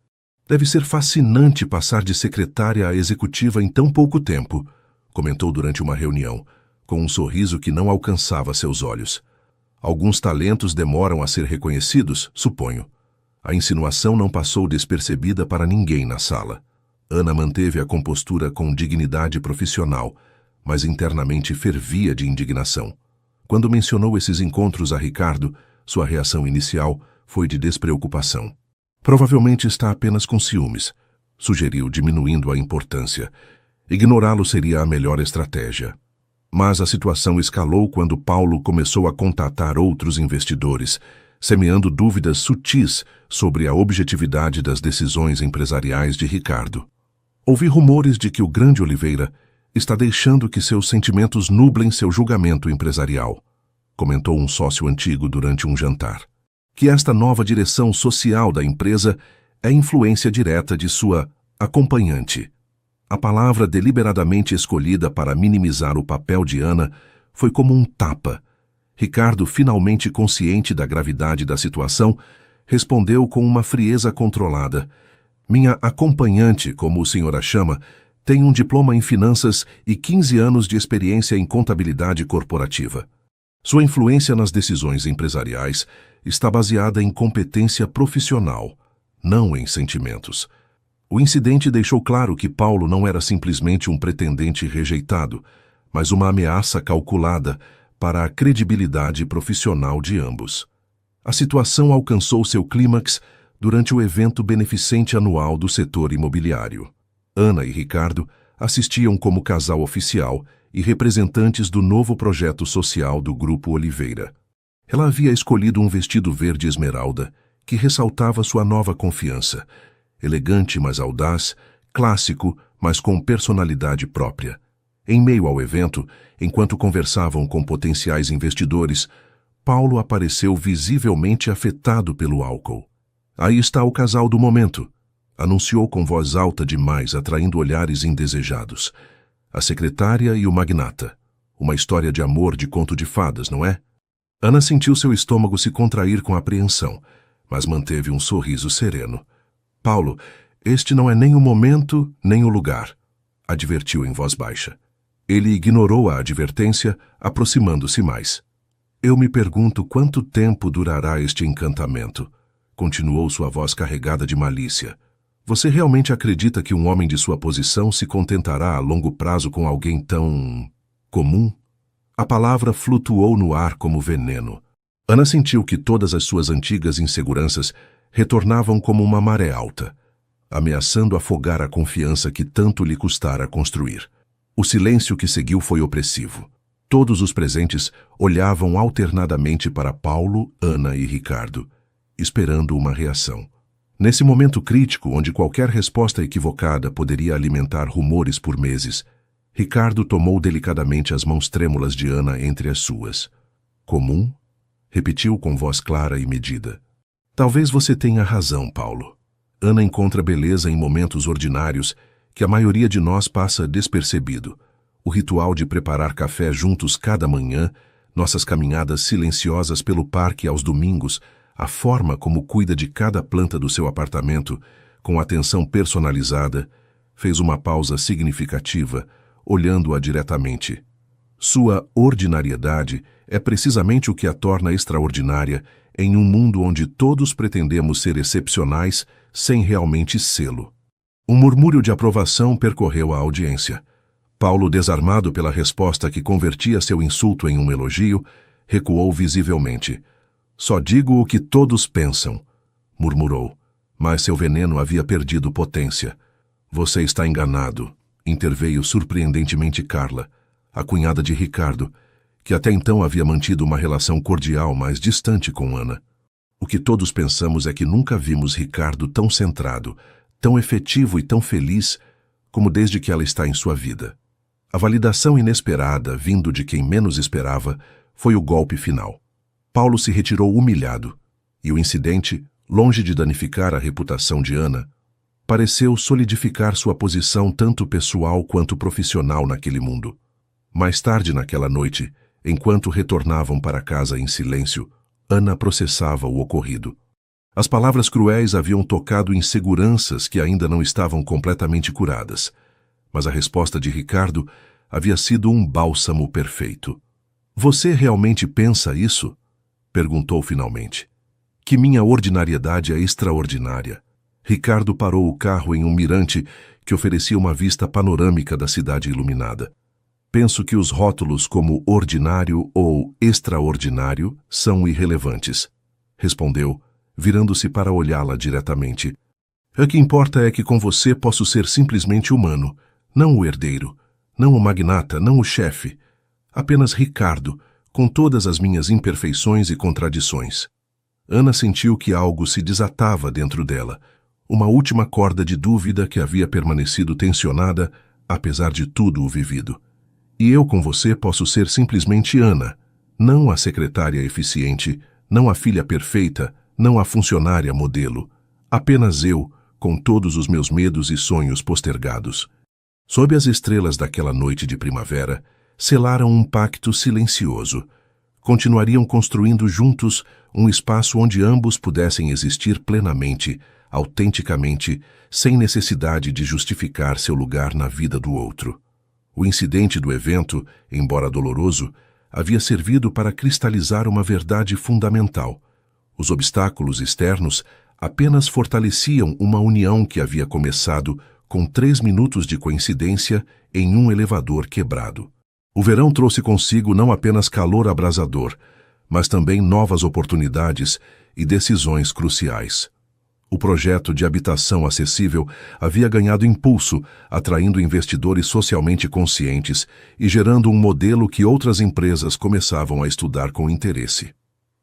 Deve ser fascinante passar de secretária a executiva em tão pouco tempo, comentou durante uma reunião, com um sorriso que não alcançava seus olhos. Alguns talentos demoram a ser reconhecidos, suponho. A insinuação não passou despercebida para ninguém na sala. Ana manteve a compostura com dignidade profissional, mas internamente fervia de indignação. Quando mencionou esses encontros a Ricardo, sua reação inicial foi de despreocupação. Provavelmente está apenas com ciúmes, sugeriu, diminuindo a importância. Ignorá-lo seria a melhor estratégia. Mas a situação escalou quando Paulo começou a contatar outros investidores, semeando dúvidas sutis sobre a objetividade das decisões empresariais de Ricardo. Ouvi rumores de que o grande Oliveira está deixando que seus sentimentos nublem seu julgamento empresarial, comentou um sócio antigo durante um jantar. Que esta nova direção social da empresa é influência direta de sua acompanhante. A palavra deliberadamente escolhida para minimizar o papel de Ana foi como um tapa. Ricardo, finalmente consciente da gravidade da situação, respondeu com uma frieza controlada. Minha acompanhante, como o senhor a chama, tem um diploma em finanças e 15 anos de experiência em contabilidade corporativa. Sua influência nas decisões empresariais está baseada em competência profissional, não em sentimentos. O incidente deixou claro que Paulo não era simplesmente um pretendente rejeitado, mas uma ameaça calculada para a credibilidade profissional de ambos. A situação alcançou seu clímax durante o evento beneficente anual do setor imobiliário. Ana e Ricardo assistiam como casal oficial e representantes do novo projeto social do Grupo Oliveira. Ela havia escolhido um vestido verde esmeralda que ressaltava sua nova confiança, elegante, mas audaz, clássico, mas com personalidade própria. Em meio ao evento, enquanto conversavam com potenciais investidores, Paulo apareceu visivelmente afetado pelo álcool. Aí está o casal do momento, anunciou com voz alta demais, atraindo olhares indesejados. A secretária e o magnata. Uma história de amor de conto de fadas, não é? Ana sentiu seu estômago se contrair com apreensão, mas manteve um sorriso sereno. Paulo, este não é nem o momento, nem o lugar, advertiu em voz baixa. Ele ignorou a advertência, aproximando-se mais. Eu me pergunto quanto tempo durará este encantamento, continuou sua voz carregada de malícia. Você realmente acredita que um homem de sua posição se contentará a longo prazo com alguém tão comum? A palavra flutuou no ar como veneno. Ana sentiu que todas as suas antigas inseguranças retornavam como uma maré alta, ameaçando afogar a confiança que tanto lhe custara construir. O silêncio que seguiu foi opressivo. Todos os presentes olhavam alternadamente para Paulo, Ana e Ricardo, esperando uma reação. Nesse momento crítico, onde qualquer resposta equivocada poderia alimentar rumores por meses, Ricardo tomou delicadamente as mãos trêmulas de Ana entre as suas. Comum? Repetiu com voz clara e medida. Talvez você tenha razão, Paulo. Ana encontra beleza em momentos ordinários que a maioria de nós passa despercebido. O ritual de preparar café juntos cada manhã, nossas caminhadas silenciosas pelo parque aos domingos, a forma como cuida de cada planta do seu apartamento, com atenção personalizada, fez uma pausa significativa, olhando-a diretamente. Sua ordinariedade é precisamente o que a torna extraordinária em um mundo onde todos pretendemos ser excepcionais sem realmente sê-lo. Um murmúrio de aprovação percorreu a audiência. Paulo, desarmado pela resposta que convertia seu insulto em um elogio, recuou visivelmente. Só digo o que todos pensam, murmurou, mas seu veneno havia perdido potência. Você está enganado, interveio surpreendentemente Carla, a cunhada de Ricardo, que até então havia mantido uma relação cordial mais distante com Ana. O que todos pensamos é que nunca vimos Ricardo tão centrado, tão efetivo e tão feliz como desde que ela está em sua vida. A validação inesperada, vindo de quem menos esperava, foi o golpe final. Paulo se retirou humilhado, e o incidente, longe de danificar a reputação de Ana, pareceu solidificar sua posição tanto pessoal quanto profissional naquele mundo. Mais tarde naquela noite, enquanto retornavam para casa em silêncio, Ana processava o ocorrido. As palavras cruéis haviam tocado inseguranças que ainda não estavam completamente curadas, mas a resposta de Ricardo havia sido um bálsamo perfeito. Você realmente pensa isso? Perguntou finalmente. Que minha ordinariedade é extraordinária. Ricardo parou o carro em um mirante que oferecia uma vista panorâmica da cidade iluminada. Penso que os rótulos como ordinário ou extraordinário são irrelevantes, respondeu, virando-se para olhá-la diretamente. O que importa é que com você posso ser simplesmente humano, não o herdeiro, não o magnata, não o chefe. Apenas Ricardo, com todas as minhas imperfeições e contradições. Ana sentiu que algo se desatava dentro dela, uma última corda de dúvida que havia permanecido tensionada, apesar de tudo o vivido. E eu com você posso ser simplesmente Ana, não a secretária eficiente, não a filha perfeita, não a funcionária modelo. Apenas eu, com todos os meus medos e sonhos postergados. Sob as estrelas daquela noite de primavera, selaram um pacto silencioso. Continuariam construindo juntos um espaço onde ambos pudessem existir plenamente, autenticamente, sem necessidade de justificar seu lugar na vida do outro. O incidente do evento, embora doloroso, havia servido para cristalizar uma verdade fundamental. Os obstáculos externos apenas fortaleciam uma união que havia começado com 3 minutos de coincidência em um elevador quebrado. O verão trouxe consigo não apenas calor abrasador, mas também novas oportunidades e decisões cruciais. O projeto de habitação acessível havia ganhado impulso, atraindo investidores socialmente conscientes e gerando um modelo que outras empresas começavam a estudar com interesse.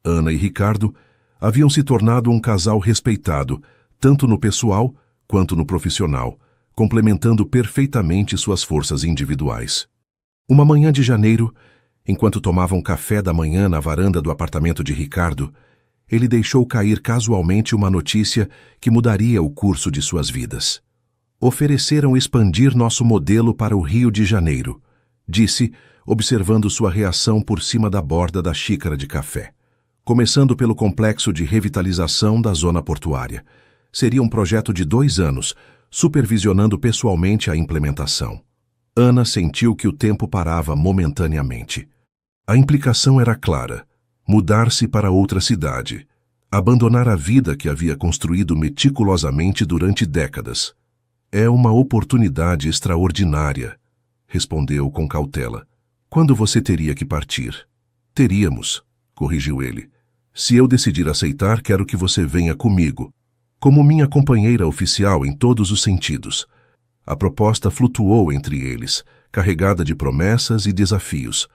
Ana e Ricardo haviam se tornado um casal respeitado, tanto no pessoal quanto no profissional, complementando perfeitamente suas forças individuais. Uma manhã de janeiro, enquanto tomavam café da manhã na varanda do apartamento de Ricardo, ele deixou cair casualmente uma notícia que mudaria o curso de suas vidas. Ofereceram expandir nosso modelo para o Rio de Janeiro, disse, observando sua reação por cima da borda da xícara de café. Começando pelo complexo de revitalização da zona portuária. Seria um projeto de 2 anos, supervisionando pessoalmente a implementação. Ana sentiu que o tempo parava momentaneamente. A implicação era clara. Mudar-se para outra cidade. Abandonar a vida que havia construído meticulosamente durante décadas. É uma oportunidade extraordinária, respondeu com cautela. Quando você teria que partir? Teríamos, corrigiu ele. Se eu decidir aceitar, quero que você venha comigo, como minha companheira oficial em todos os sentidos. A proposta flutuou entre eles, carregada de promessas e desafios.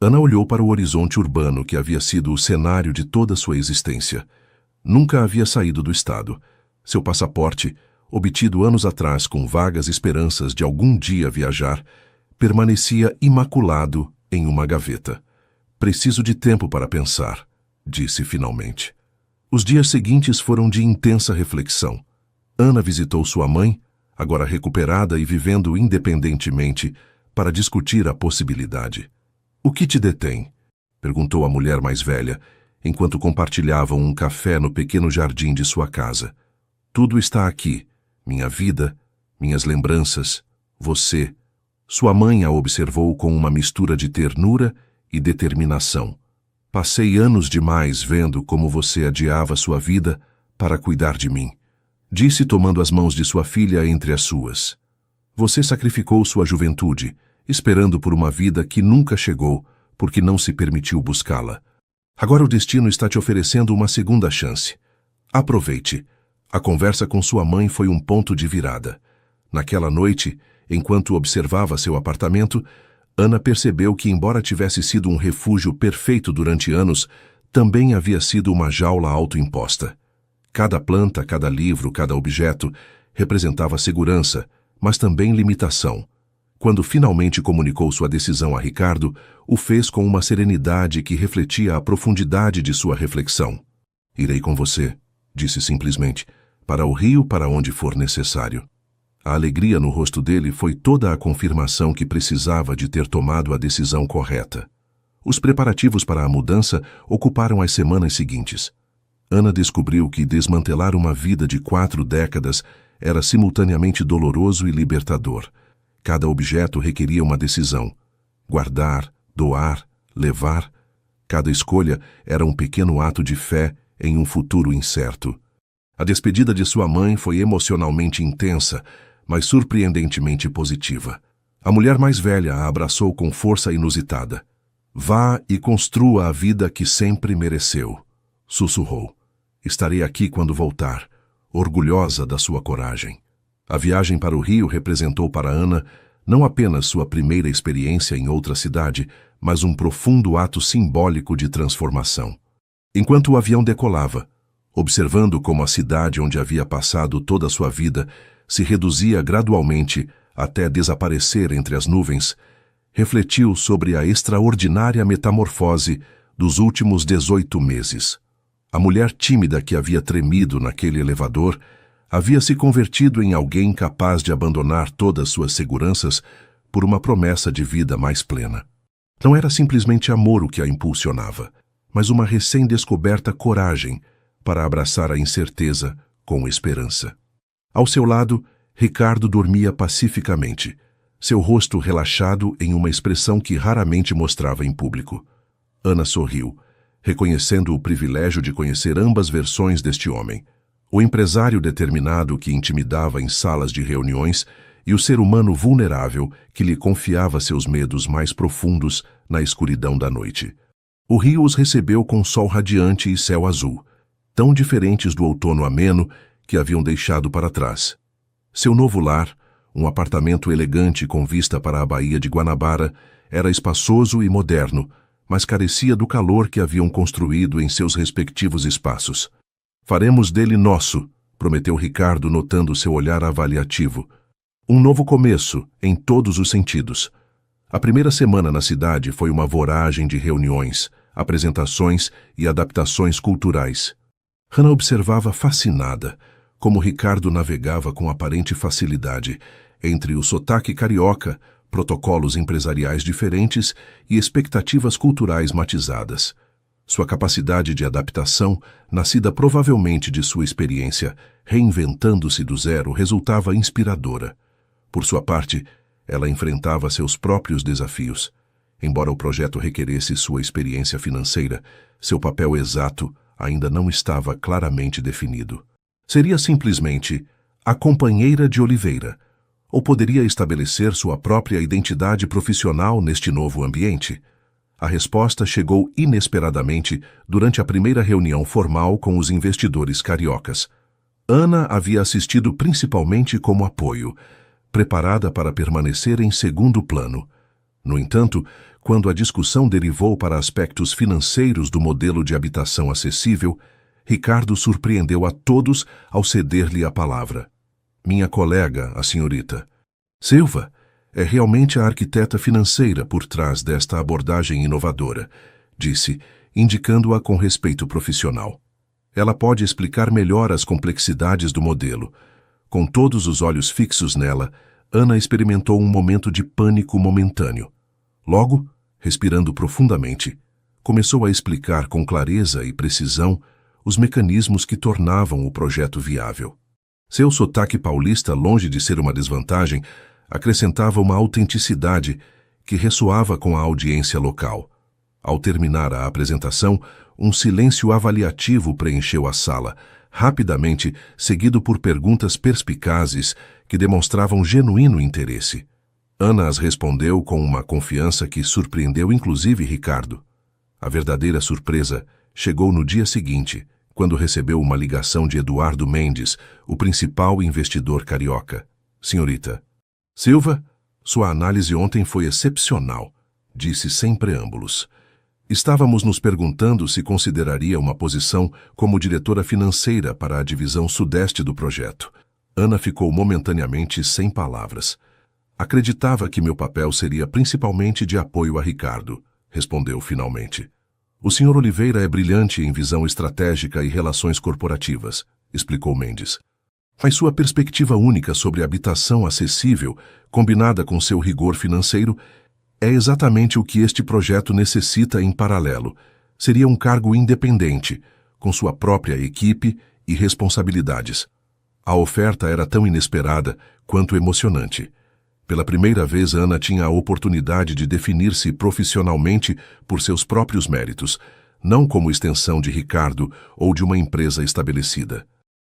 Ana olhou para o horizonte urbano que havia sido o cenário de toda sua existência. Nunca havia saído do estado. Seu passaporte, obtido anos atrás com vagas esperanças de algum dia viajar, permanecia imaculado em uma gaveta. Preciso de tempo para pensar, disse finalmente. Os dias seguintes foram de intensa reflexão. Ana visitou sua mãe, agora recuperada e vivendo independentemente, para discutir a possibilidade. O que te detém? Perguntou a mulher mais velha, enquanto compartilhavam um café no pequeno jardim de sua casa. Tudo está aqui. Minha vida, minhas lembranças, você. Sua mãe a observou com uma mistura de ternura e determinação. Passei anos demais vendo como você adiava sua vida para cuidar de mim. Disse tomando as mãos de sua filha entre as suas. Você sacrificou sua juventude, esperando por uma vida que nunca chegou, porque não se permitiu buscá-la. Agora o destino está te oferecendo uma segunda chance. Aproveite. A conversa com sua mãe foi um ponto de virada. Naquela noite, enquanto observava seu apartamento, Ana percebeu que, embora tivesse sido um refúgio perfeito durante anos, também havia sido uma jaula autoimposta. Cada planta, cada livro, cada objeto representava segurança, mas também limitação. Quando finalmente comunicou sua decisão a Ricardo, o fez com uma serenidade que refletia a profundidade de sua reflexão. Irei com você, disse simplesmente, para o Rio, para onde for necessário. A alegria no rosto dele foi toda a confirmação que precisava de ter tomado a decisão correta. Os preparativos para a mudança ocuparam as semanas seguintes. Ana descobriu que desmantelar uma vida de 4 décadas era simultaneamente doloroso e libertador. Cada objeto requeria uma decisão. Guardar, doar, levar. Cada escolha era um pequeno ato de fé em um futuro incerto. A despedida de sua mãe foi emocionalmente intensa, mas surpreendentemente positiva. A mulher mais velha a abraçou com força inusitada. Vá e construa a vida que sempre mereceu, sussurrou. Estarei aqui quando voltar, orgulhosa da sua coragem. A viagem para o Rio representou para Ana não apenas sua primeira experiência em outra cidade, mas um profundo ato simbólico de transformação. Enquanto o avião decolava, observando como a cidade onde havia passado toda a sua vida se reduzia gradualmente até desaparecer entre as nuvens, refletiu sobre a extraordinária metamorfose dos últimos 18 meses. A mulher tímida que havia tremido naquele elevador havia se convertido em alguém capaz de abandonar todas suas seguranças por uma promessa de vida mais plena. Não era simplesmente amor o que a impulsionava, mas uma recém-descoberta coragem para abraçar a incerteza com esperança. Ao seu lado, Ricardo dormia pacificamente, seu rosto relaxado em uma expressão que raramente mostrava em público. Ana sorriu, reconhecendo o privilégio de conhecer ambas versões deste homem, o empresário determinado que intimidava em salas de reuniões e o ser humano vulnerável que lhe confiava seus medos mais profundos na escuridão da noite. O rio os recebeu com sol radiante e céu azul, tão diferentes do outono ameno que haviam deixado para trás. Seu novo lar, um apartamento elegante com vista para a Baía de Guanabara, era espaçoso e moderno, mas carecia do calor que haviam construído em seus respectivos espaços. Faremos dele nosso, prometeu Ricardo, notando seu olhar avaliativo. Um novo começo, em todos os sentidos. A primeira semana na cidade foi uma voragem de reuniões, apresentações e adaptações culturais. Hannah observava fascinada como Ricardo navegava com aparente facilidade entre o sotaque carioca, protocolos empresariais diferentes e expectativas culturais matizadas. Sua capacidade de adaptação, nascida provavelmente de sua experiência, reinventando-se do zero, resultava inspiradora. Por sua parte, ela enfrentava seus próprios desafios. Embora o projeto requeresse sua experiência financeira, seu papel exato ainda não estava claramente definido. Seria simplesmente a companheira de Oliveira, ou poderia estabelecer sua própria identidade profissional neste novo ambiente? A resposta chegou inesperadamente durante a primeira reunião formal com os investidores cariocas. Ana havia assistido principalmente como apoio, preparada para permanecer em segundo plano. No entanto, quando a discussão derivou para aspectos financeiros do modelo de habitação acessível, Ricardo surpreendeu a todos ao ceder-lhe a palavra. Minha colega, a senhorita Silva, é realmente a arquiteta financeira por trás desta abordagem inovadora, disse, indicando-a com respeito profissional. Ela pode explicar melhor as complexidades do modelo. Com todos os olhos fixos nela, Ana experimentou um momento de pânico momentâneo. Logo, respirando profundamente, começou a explicar com clareza e precisão os mecanismos que tornavam o projeto viável. Seu sotaque paulista, longe de ser uma desvantagem, acrescentava uma autenticidade que ressoava com a audiência local. Ao terminar a apresentação, um silêncio avaliativo preencheu a sala, rapidamente seguido por perguntas perspicazes que demonstravam genuíno interesse. Ana as respondeu com uma confiança que surpreendeu inclusive Ricardo. A verdadeira surpresa chegou no dia seguinte, quando recebeu uma ligação de Eduardo Mendes, o principal investidor carioca. Senhorita Silva, sua análise ontem foi excepcional, disse sem preâmbulos. Estávamos nos perguntando se consideraria uma posição como diretora financeira para a divisão sudeste do projeto. Ana ficou momentaneamente sem palavras. Acreditava que meu papel seria principalmente de apoio a Ricardo, respondeu finalmente. O Sr. Oliveira é brilhante em visão estratégica e relações corporativas, explicou Mendes. Mas sua perspectiva única sobre habitação acessível, combinada com seu rigor financeiro, é exatamente o que este projeto necessita em paralelo. Seria um cargo independente, com sua própria equipe e responsabilidades. A oferta era tão inesperada quanto emocionante. Pela primeira vez, Ana tinha a oportunidade de definir-se profissionalmente por seus próprios méritos, não como extensão de Ricardo ou de uma empresa estabelecida.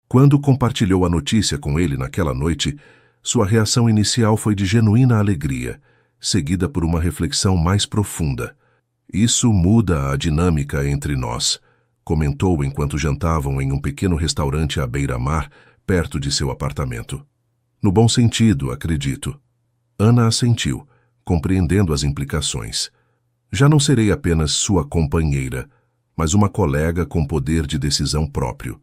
Quando compartilhou a notícia com ele naquela noite, sua reação inicial foi de genuína alegria, seguida por uma reflexão mais profunda. Isso muda a dinâmica entre nós, comentou enquanto jantavam em um pequeno restaurante à beira-mar, perto de seu apartamento. No bom sentido, acredito. Ana assentiu, compreendendo as implicações. Já não serei apenas sua companheira, mas uma colega com poder de decisão próprio.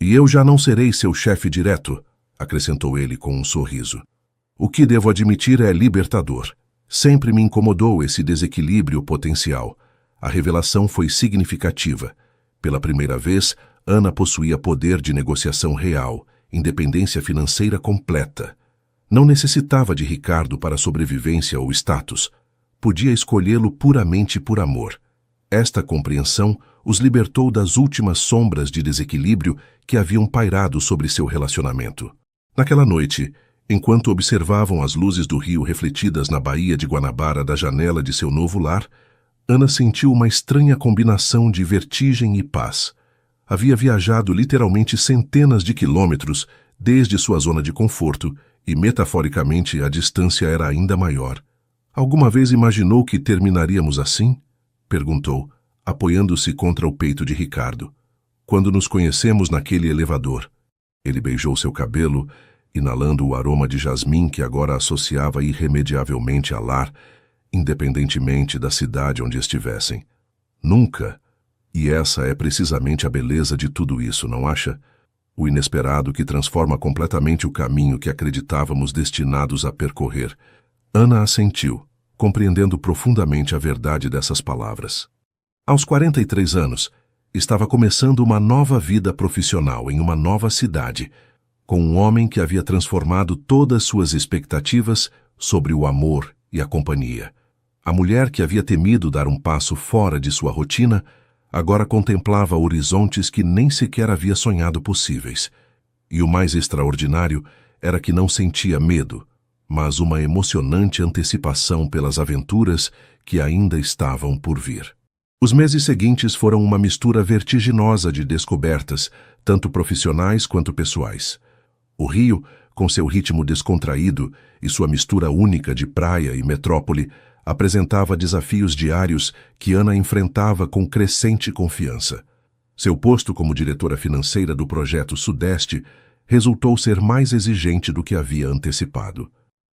E eu já não serei seu chefe direto, acrescentou ele com um sorriso. O que devo admitir é libertador. Sempre me incomodou esse desequilíbrio potencial. A revelação foi significativa. Pela primeira vez, Ana possuía poder de negociação real, independência financeira completa. Não necessitava de Ricardo para sobrevivência ou status. Podia escolhê-lo puramente por amor. Esta compreensão os libertou das últimas sombras de desequilíbrio que haviam pairado sobre seu relacionamento. Naquela noite, enquanto observavam as luzes do rio refletidas na Baía de Guanabara da janela de seu novo lar, Ana sentiu uma estranha combinação de vertigem e paz. Havia viajado literalmente centenas de quilômetros desde sua zona de conforto e, metaforicamente, a distância era ainda maior. Alguma vez imaginou que terminaríamos assim? Perguntou, apoiando-se contra o peito de Ricardo. Quando nos conhecemos naquele elevador. Ele beijou seu cabelo, inalando o aroma de jasmim que agora associava irremediavelmente a lar, independentemente da cidade onde estivessem. Nunca. E essa é precisamente a beleza de tudo isso, não acha? O inesperado que transforma completamente o caminho que acreditávamos destinados a percorrer. Ana assentiu, compreendendo profundamente a verdade dessas palavras. Aos 43 anos, estava começando uma nova vida profissional em uma nova cidade, com um homem que havia transformado todas suas expectativas sobre o amor e a companhia. A mulher que havia temido dar um passo fora de sua rotina, agora contemplava horizontes que nem sequer havia sonhado possíveis. E o mais extraordinário era que não sentia medo, mas uma emocionante antecipação pelas aventuras que ainda estavam por vir. Os meses seguintes foram uma mistura vertiginosa de descobertas, tanto profissionais quanto pessoais. O Rio, com seu ritmo descontraído e sua mistura única de praia e metrópole, apresentava desafios diários que Ana enfrentava com crescente confiança. Seu posto como diretora financeira do Projeto Sudeste resultou ser mais exigente do que havia antecipado.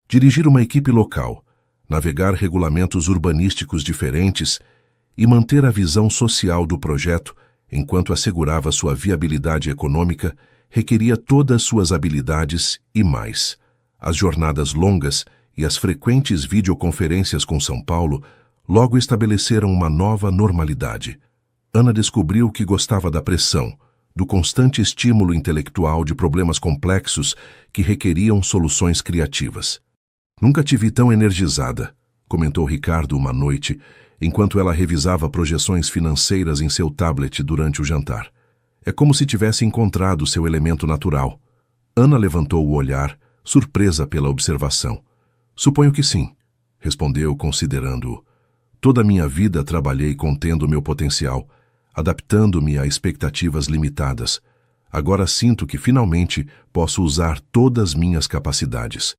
Dirigir uma equipe local, navegar regulamentos urbanísticos diferentes e manter a visão social do projeto enquanto assegurava sua viabilidade econômica requeria todas suas habilidades e mais. As jornadas longas e as frequentes videoconferências com São Paulo logo estabeleceram uma nova normalidade. Ana descobriu que gostava da pressão, do constante estímulo intelectual de problemas complexos que requeriam soluções criativas. "Nunca te vi tão energizada", comentou Ricardo uma noite, enquanto ela revisava projeções financeiras em seu tablet durante o jantar. "É como se tivesse encontrado seu elemento natural." Ana levantou o olhar, surpresa pela observação. "Suponho que sim", respondeu, considerando-o. "Toda a minha vida trabalhei contendo meu potencial, adaptando-me a expectativas limitadas. Agora sinto que finalmente posso usar todas minhas capacidades."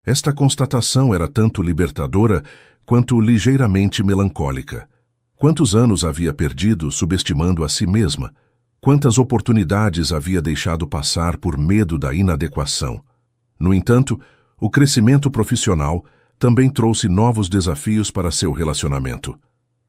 Esta constatação era tanto libertadora quanto ligeiramente melancólica. Quantos anos havia perdido subestimando a si mesma? Quantas oportunidades havia deixado passar por medo da inadequação? No entanto, o crescimento profissional também trouxe novos desafios para seu relacionamento.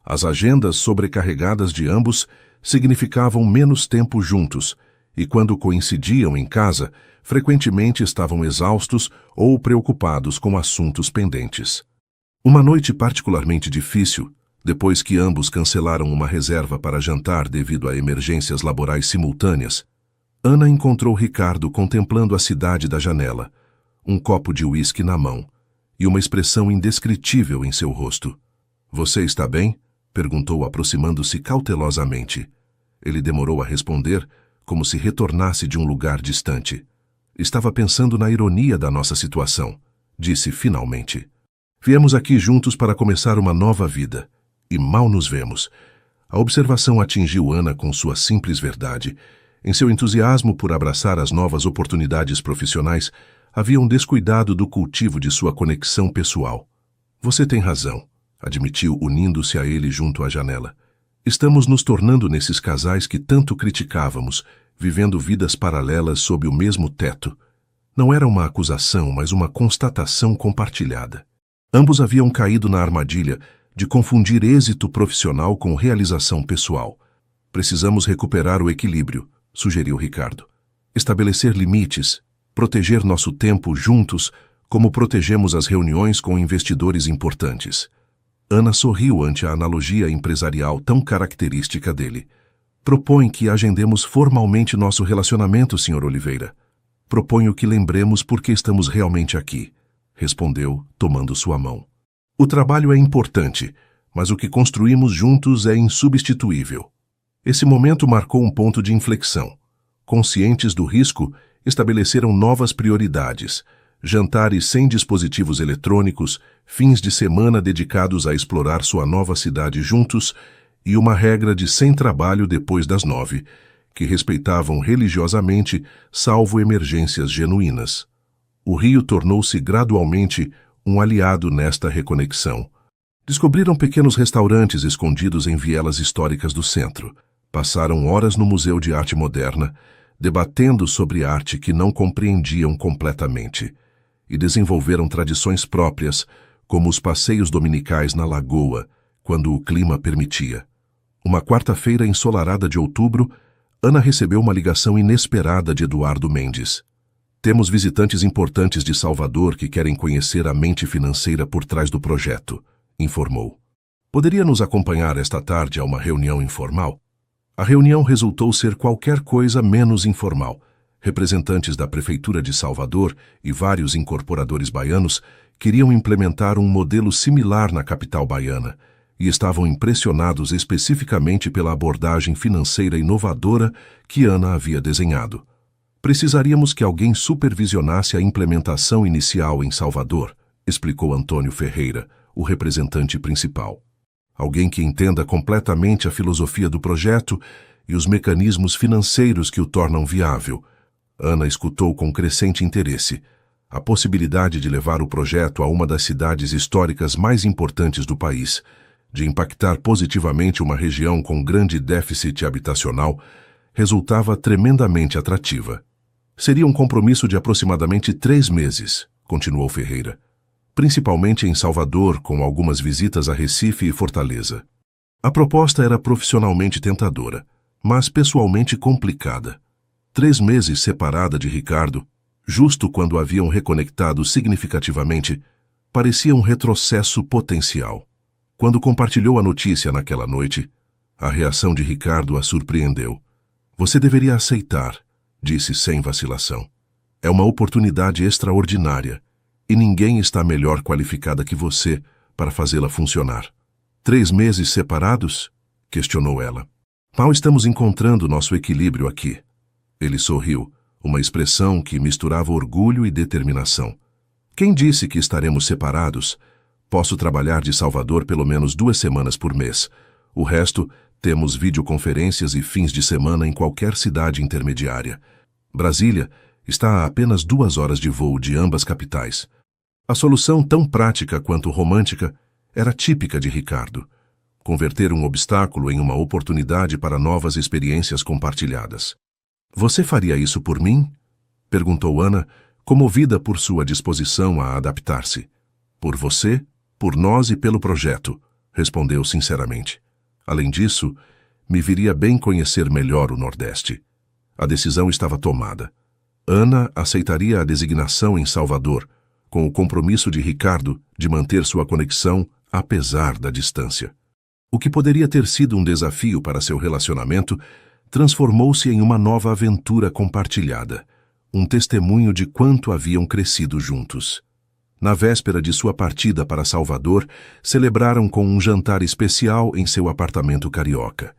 As agendas sobrecarregadas de ambos significavam menos tempo juntos, e quando coincidiam em casa, frequentemente estavam exaustos ou preocupados com assuntos pendentes. Uma noite particularmente difícil, depois que ambos cancelaram uma reserva para jantar devido a emergências laborais simultâneas, Ana encontrou Ricardo contemplando a cidade da janela, um copo de uísque na mão e uma expressão indescritível em seu rosto. "Você está bem?" perguntou, aproximando-se cautelosamente. Ele demorou a responder, como se retornasse de um lugar distante. "Estava pensando na ironia da nossa situação", disse finalmente. "Viemos aqui juntos para começar uma nova vida, e mal nos vemos." A observação atingiu Ana com sua simples verdade. Em seu entusiasmo por abraçar as novas oportunidades profissionais, haviam descuidado do cultivo de sua conexão pessoal. "Você tem razão", admitiu, unindo-se a ele junto à janela. "Estamos nos tornando nesses casais que tanto criticávamos, vivendo vidas paralelas sob o mesmo teto." Não era uma acusação, mas uma constatação compartilhada. Ambos haviam caído na armadilha de confundir êxito profissional com realização pessoal. "Precisamos recuperar o equilíbrio", sugeriu Ricardo. "Estabelecer limites, proteger nosso tempo juntos, como protegemos as reuniões com investidores importantes." Ana sorriu ante a analogia empresarial tão característica dele. "Propõe que agendemos formalmente nosso relacionamento, Sr. Oliveira." "Proponho que lembremos por que estamos realmente aqui", respondeu, tomando sua mão. "O trabalho é importante, mas o que construímos juntos é insubstituível." Esse momento marcou um ponto de inflexão. Conscientes do risco, estabeleceram novas prioridades: jantares sem dispositivos eletrônicos, fins de semana dedicados a explorar sua nova cidade juntos e uma regra de sem trabalho depois das 9, que respeitavam religiosamente, salvo emergências genuínas. O Rio tornou-se gradualmente um aliado nesta reconexão. Descobriram pequenos restaurantes escondidos em vielas históricas do centro. Passaram horas no Museu de Arte Moderna, debatendo sobre arte que não compreendiam completamente, e desenvolveram tradições próprias, como os passeios dominicais na lagoa, quando o clima permitia. Uma quarta-feira ensolarada de outubro, Ana recebeu uma ligação inesperada de Eduardo Mendes. Temos visitantes importantes de Salvador que querem conhecer a mente financeira por trás do projeto, informou. Poderia nos acompanhar esta tarde a uma reunião informal? A reunião resultou ser qualquer coisa menos informal. Representantes da Prefeitura de Salvador e vários incorporadores baianos queriam implementar um modelo similar na capital baiana e estavam impressionados especificamente pela abordagem financeira inovadora que Ana havia desenhado. Precisaríamos que alguém supervisionasse a implementação inicial em Salvador, explicou Antônio Ferreira, o representante principal. Alguém que entenda completamente a filosofia do projeto e os mecanismos financeiros que o tornam viável. Ana escutou com crescente interesse a possibilidade de levar o projeto a uma das cidades históricas mais importantes do país, de impactar positivamente uma região com grande déficit habitacional, resultava tremendamente atrativa. Seria um compromisso de aproximadamente 3 meses, continuou Ferreira, principalmente em Salvador, com algumas visitas a Recife e Fortaleza. A proposta era profissionalmente tentadora, mas pessoalmente complicada. 3 meses separada de Ricardo, justo quando haviam reconectado significativamente, parecia um retrocesso potencial. Quando compartilhou a notícia naquela noite, a reação de Ricardo a surpreendeu. Você deveria aceitar, disse sem vacilação. É uma oportunidade extraordinária, e ninguém está melhor qualificada que você para fazê-la funcionar. 3 meses separados? Questionou ela. Mal estamos encontrando nosso equilíbrio aqui. Ele sorriu, uma expressão que misturava orgulho e determinação. Quem disse que estaremos separados? Posso trabalhar de Salvador pelo menos 2 semanas por mês. O resto, temos videoconferências e fins de semana em qualquer cidade intermediária. Brasília está a apenas 2 horas de voo de ambas capitais. A solução, tão prática quanto romântica, era típica de Ricardo. Converter um obstáculo em uma oportunidade para novas experiências compartilhadas. Você faria isso por mim? Perguntou Ana, comovida por sua disposição a adaptar-se. Por você, por nós e pelo projeto, respondeu sinceramente. Além disso, me viria bem conhecer melhor o Nordeste. A decisão estava tomada. Ana aceitaria a designação em Salvador, com o compromisso de Ricardo de manter sua conexão apesar da distância. O que poderia ter sido um desafio para seu relacionamento transformou-se em uma nova aventura compartilhada, um testemunho de quanto haviam crescido juntos. Na véspera de sua partida para Salvador, celebraram com um jantar especial em seu apartamento carioca.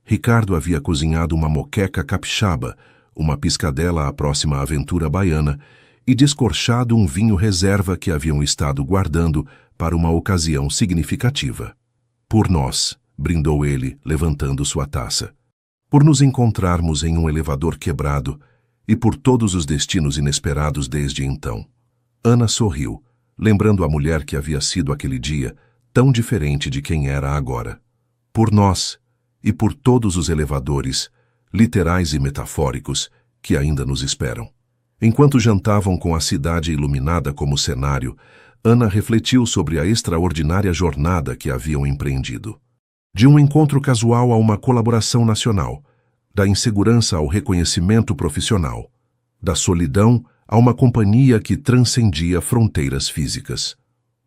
Ricardo havia cozinhado uma moqueca capixaba, uma piscadela à próxima aventura baiana, e descorchado um vinho reserva que haviam estado guardando para uma ocasião significativa. Por nós, brindou ele, levantando sua taça. Por nos encontrarmos em um elevador quebrado e por todos os destinos inesperados desde então. Ana sorriu, lembrando a mulher que havia sido aquele dia, tão diferente de quem era agora. Por nós e por todos os elevadores, literais e metafóricos, que ainda nos esperam. Enquanto jantavam com a cidade iluminada como cenário, Ana refletiu sobre a extraordinária jornada que haviam empreendido. De um encontro casual a uma colaboração nacional, da insegurança ao reconhecimento profissional, da solidão a uma companhia que transcendia fronteiras físicas.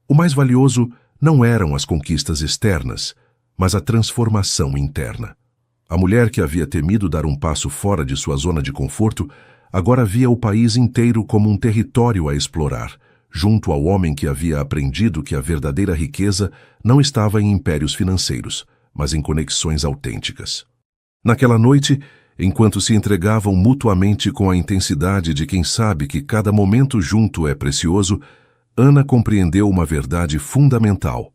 O mais valioso não eram as conquistas externas, mas a transformação interna. A mulher que havia temido dar um passo fora de sua zona de conforto, agora via o país inteiro como um território a explorar, junto ao homem que havia aprendido que a verdadeira riqueza não estava em impérios financeiros, mas em conexões autênticas. Naquela noite, enquanto se entregavam mutuamente com a intensidade de quem sabe que cada momento junto é precioso, Ana compreendeu uma verdade fundamental.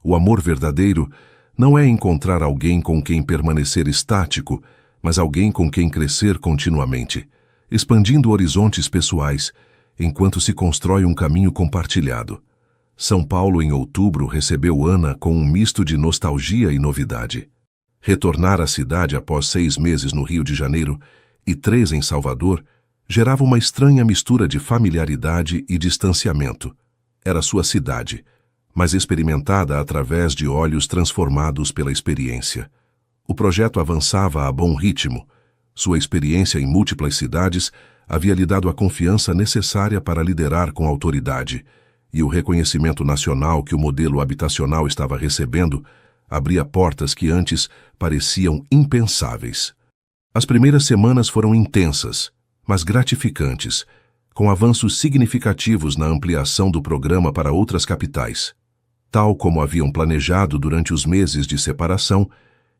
O amor verdadeiro não é encontrar alguém com quem permanecer estático, mas alguém com quem crescer continuamente, expandindo horizontes pessoais, enquanto se constrói um caminho compartilhado. São Paulo, em outubro, recebeu Ana com um misto de nostalgia e novidade. Retornar à cidade após 6 meses no Rio de Janeiro e 3 em Salvador, gerava uma estranha mistura de familiaridade e distanciamento. Era sua cidade, mas experimentada através de olhos transformados pela experiência. O projeto avançava a bom ritmo. Sua experiência em múltiplas cidades havia lhe dado a confiança necessária para liderar com autoridade, e o reconhecimento nacional que o modelo habitacional estava recebendo abria portas que antes pareciam impensáveis. As primeiras semanas foram intensas, mas gratificantes, com avanços significativos na ampliação do programa para outras capitais. Tal como haviam planejado durante os meses de separação,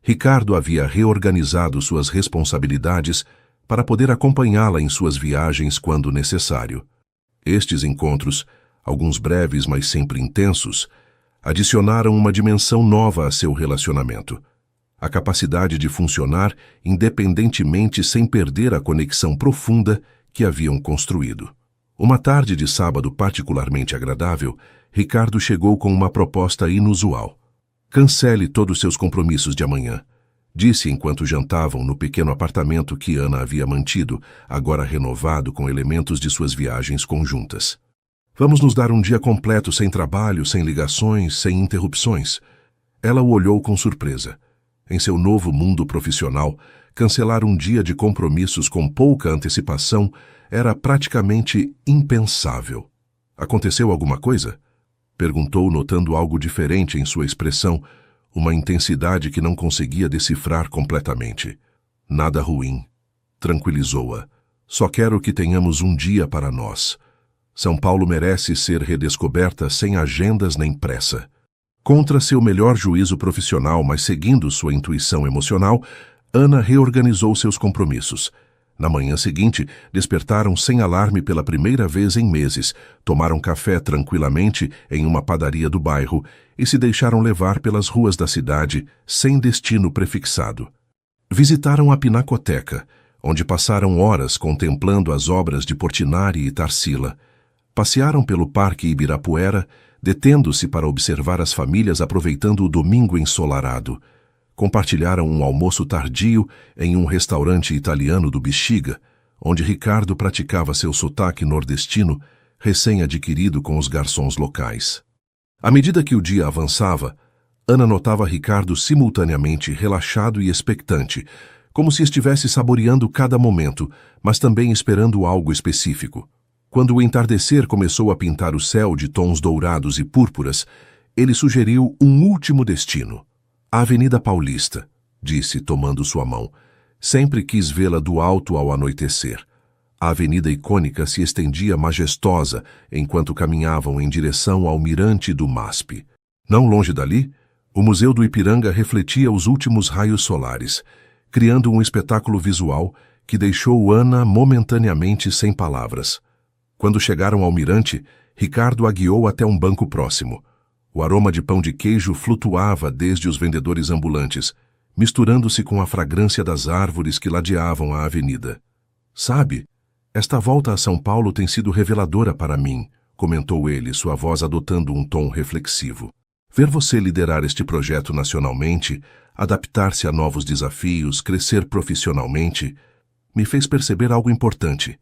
Ricardo havia reorganizado suas responsabilidades para poder acompanhá-la em suas viagens quando necessário. Estes encontros, alguns breves mas sempre intensos, adicionaram uma dimensão nova a seu relacionamento: a capacidade de funcionar independentemente sem perder a conexão profunda que haviam construído. Uma tarde de sábado particularmente agradável, Ricardo chegou com uma proposta inusual. Cancele todos seus compromissos de amanhã, disse enquanto jantavam no pequeno apartamento que Ana havia mantido, agora renovado com elementos de suas viagens conjuntas. Vamos nos dar um dia completo sem trabalho, sem ligações, sem interrupções. Ela o olhou com surpresa. Em seu novo mundo profissional, cancelar um dia de compromissos com pouca antecipação era praticamente impensável. Aconteceu alguma coisa? Perguntou, notando algo diferente em sua expressão, uma intensidade que não conseguia decifrar completamente. Nada ruim. Tranquilizou-a. Só quero que tenhamos um dia para nós. São Paulo merece ser redescoberta sem agendas nem pressa. Contra seu melhor juízo profissional, mas seguindo sua intuição emocional, Ana reorganizou seus compromissos. Na manhã seguinte, despertaram sem alarme pela primeira vez em meses, tomaram café tranquilamente em uma padaria do bairro e se deixaram levar pelas ruas da cidade, sem destino prefixado. Visitaram a Pinacoteca, onde passaram horas contemplando as obras de Portinari e Tarsila. Passearam pelo Parque Ibirapuera, detendo-se para observar as famílias aproveitando o domingo ensolarado. Compartilharam um almoço tardio em um restaurante italiano do Bexiga, onde Ricardo praticava seu sotaque nordestino, recém-adquirido com os garçons locais. À medida que o dia avançava, Ana notava Ricardo simultaneamente relaxado e expectante, como se estivesse saboreando cada momento, mas também esperando algo específico. Quando o entardecer começou a pintar o céu de tons dourados e púrpuras, ele sugeriu um último destino. A Avenida Paulista, disse, tomando sua mão. Sempre quis vê-la do alto ao anoitecer. A avenida icônica se estendia majestosa enquanto caminhavam em direção ao mirante do MASP. Não longe dali, o Museu do Ipiranga refletia os últimos raios solares, criando um espetáculo visual que deixou Ana momentaneamente sem palavras. Quando chegaram ao mirante, Ricardo a guiou até um banco próximo. O aroma de pão de queijo flutuava desde os vendedores ambulantes, misturando-se com a fragrância das árvores que ladeavam a avenida. Sabe, esta volta a São Paulo tem sido reveladora para mim, comentou ele, sua voz adotando um tom reflexivo. Ver você liderar este projeto nacionalmente, adaptar-se a novos desafios, crescer profissionalmente, me fez perceber algo importante.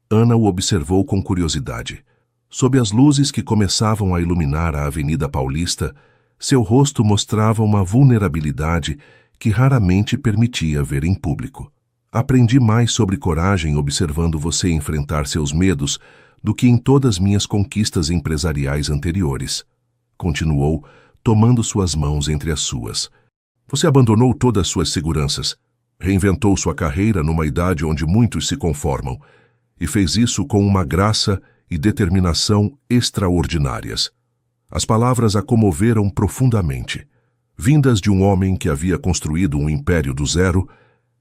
Ana o observou com curiosidade. Sob as luzes que começavam a iluminar a Avenida Paulista, seu rosto mostrava uma vulnerabilidade que raramente permitia ver em público. Aprendi mais sobre coragem observando você enfrentar seus medos do que em todas minhas conquistas empresariais anteriores. Continuou, tomando suas mãos entre as suas. Você abandonou todas suas seguranças, reinventou sua carreira numa idade onde muitos se conformam, e fez isso com uma graça e determinação extraordinárias. As palavras a comoveram profundamente. Vindas de um homem que havia construído um império do zero,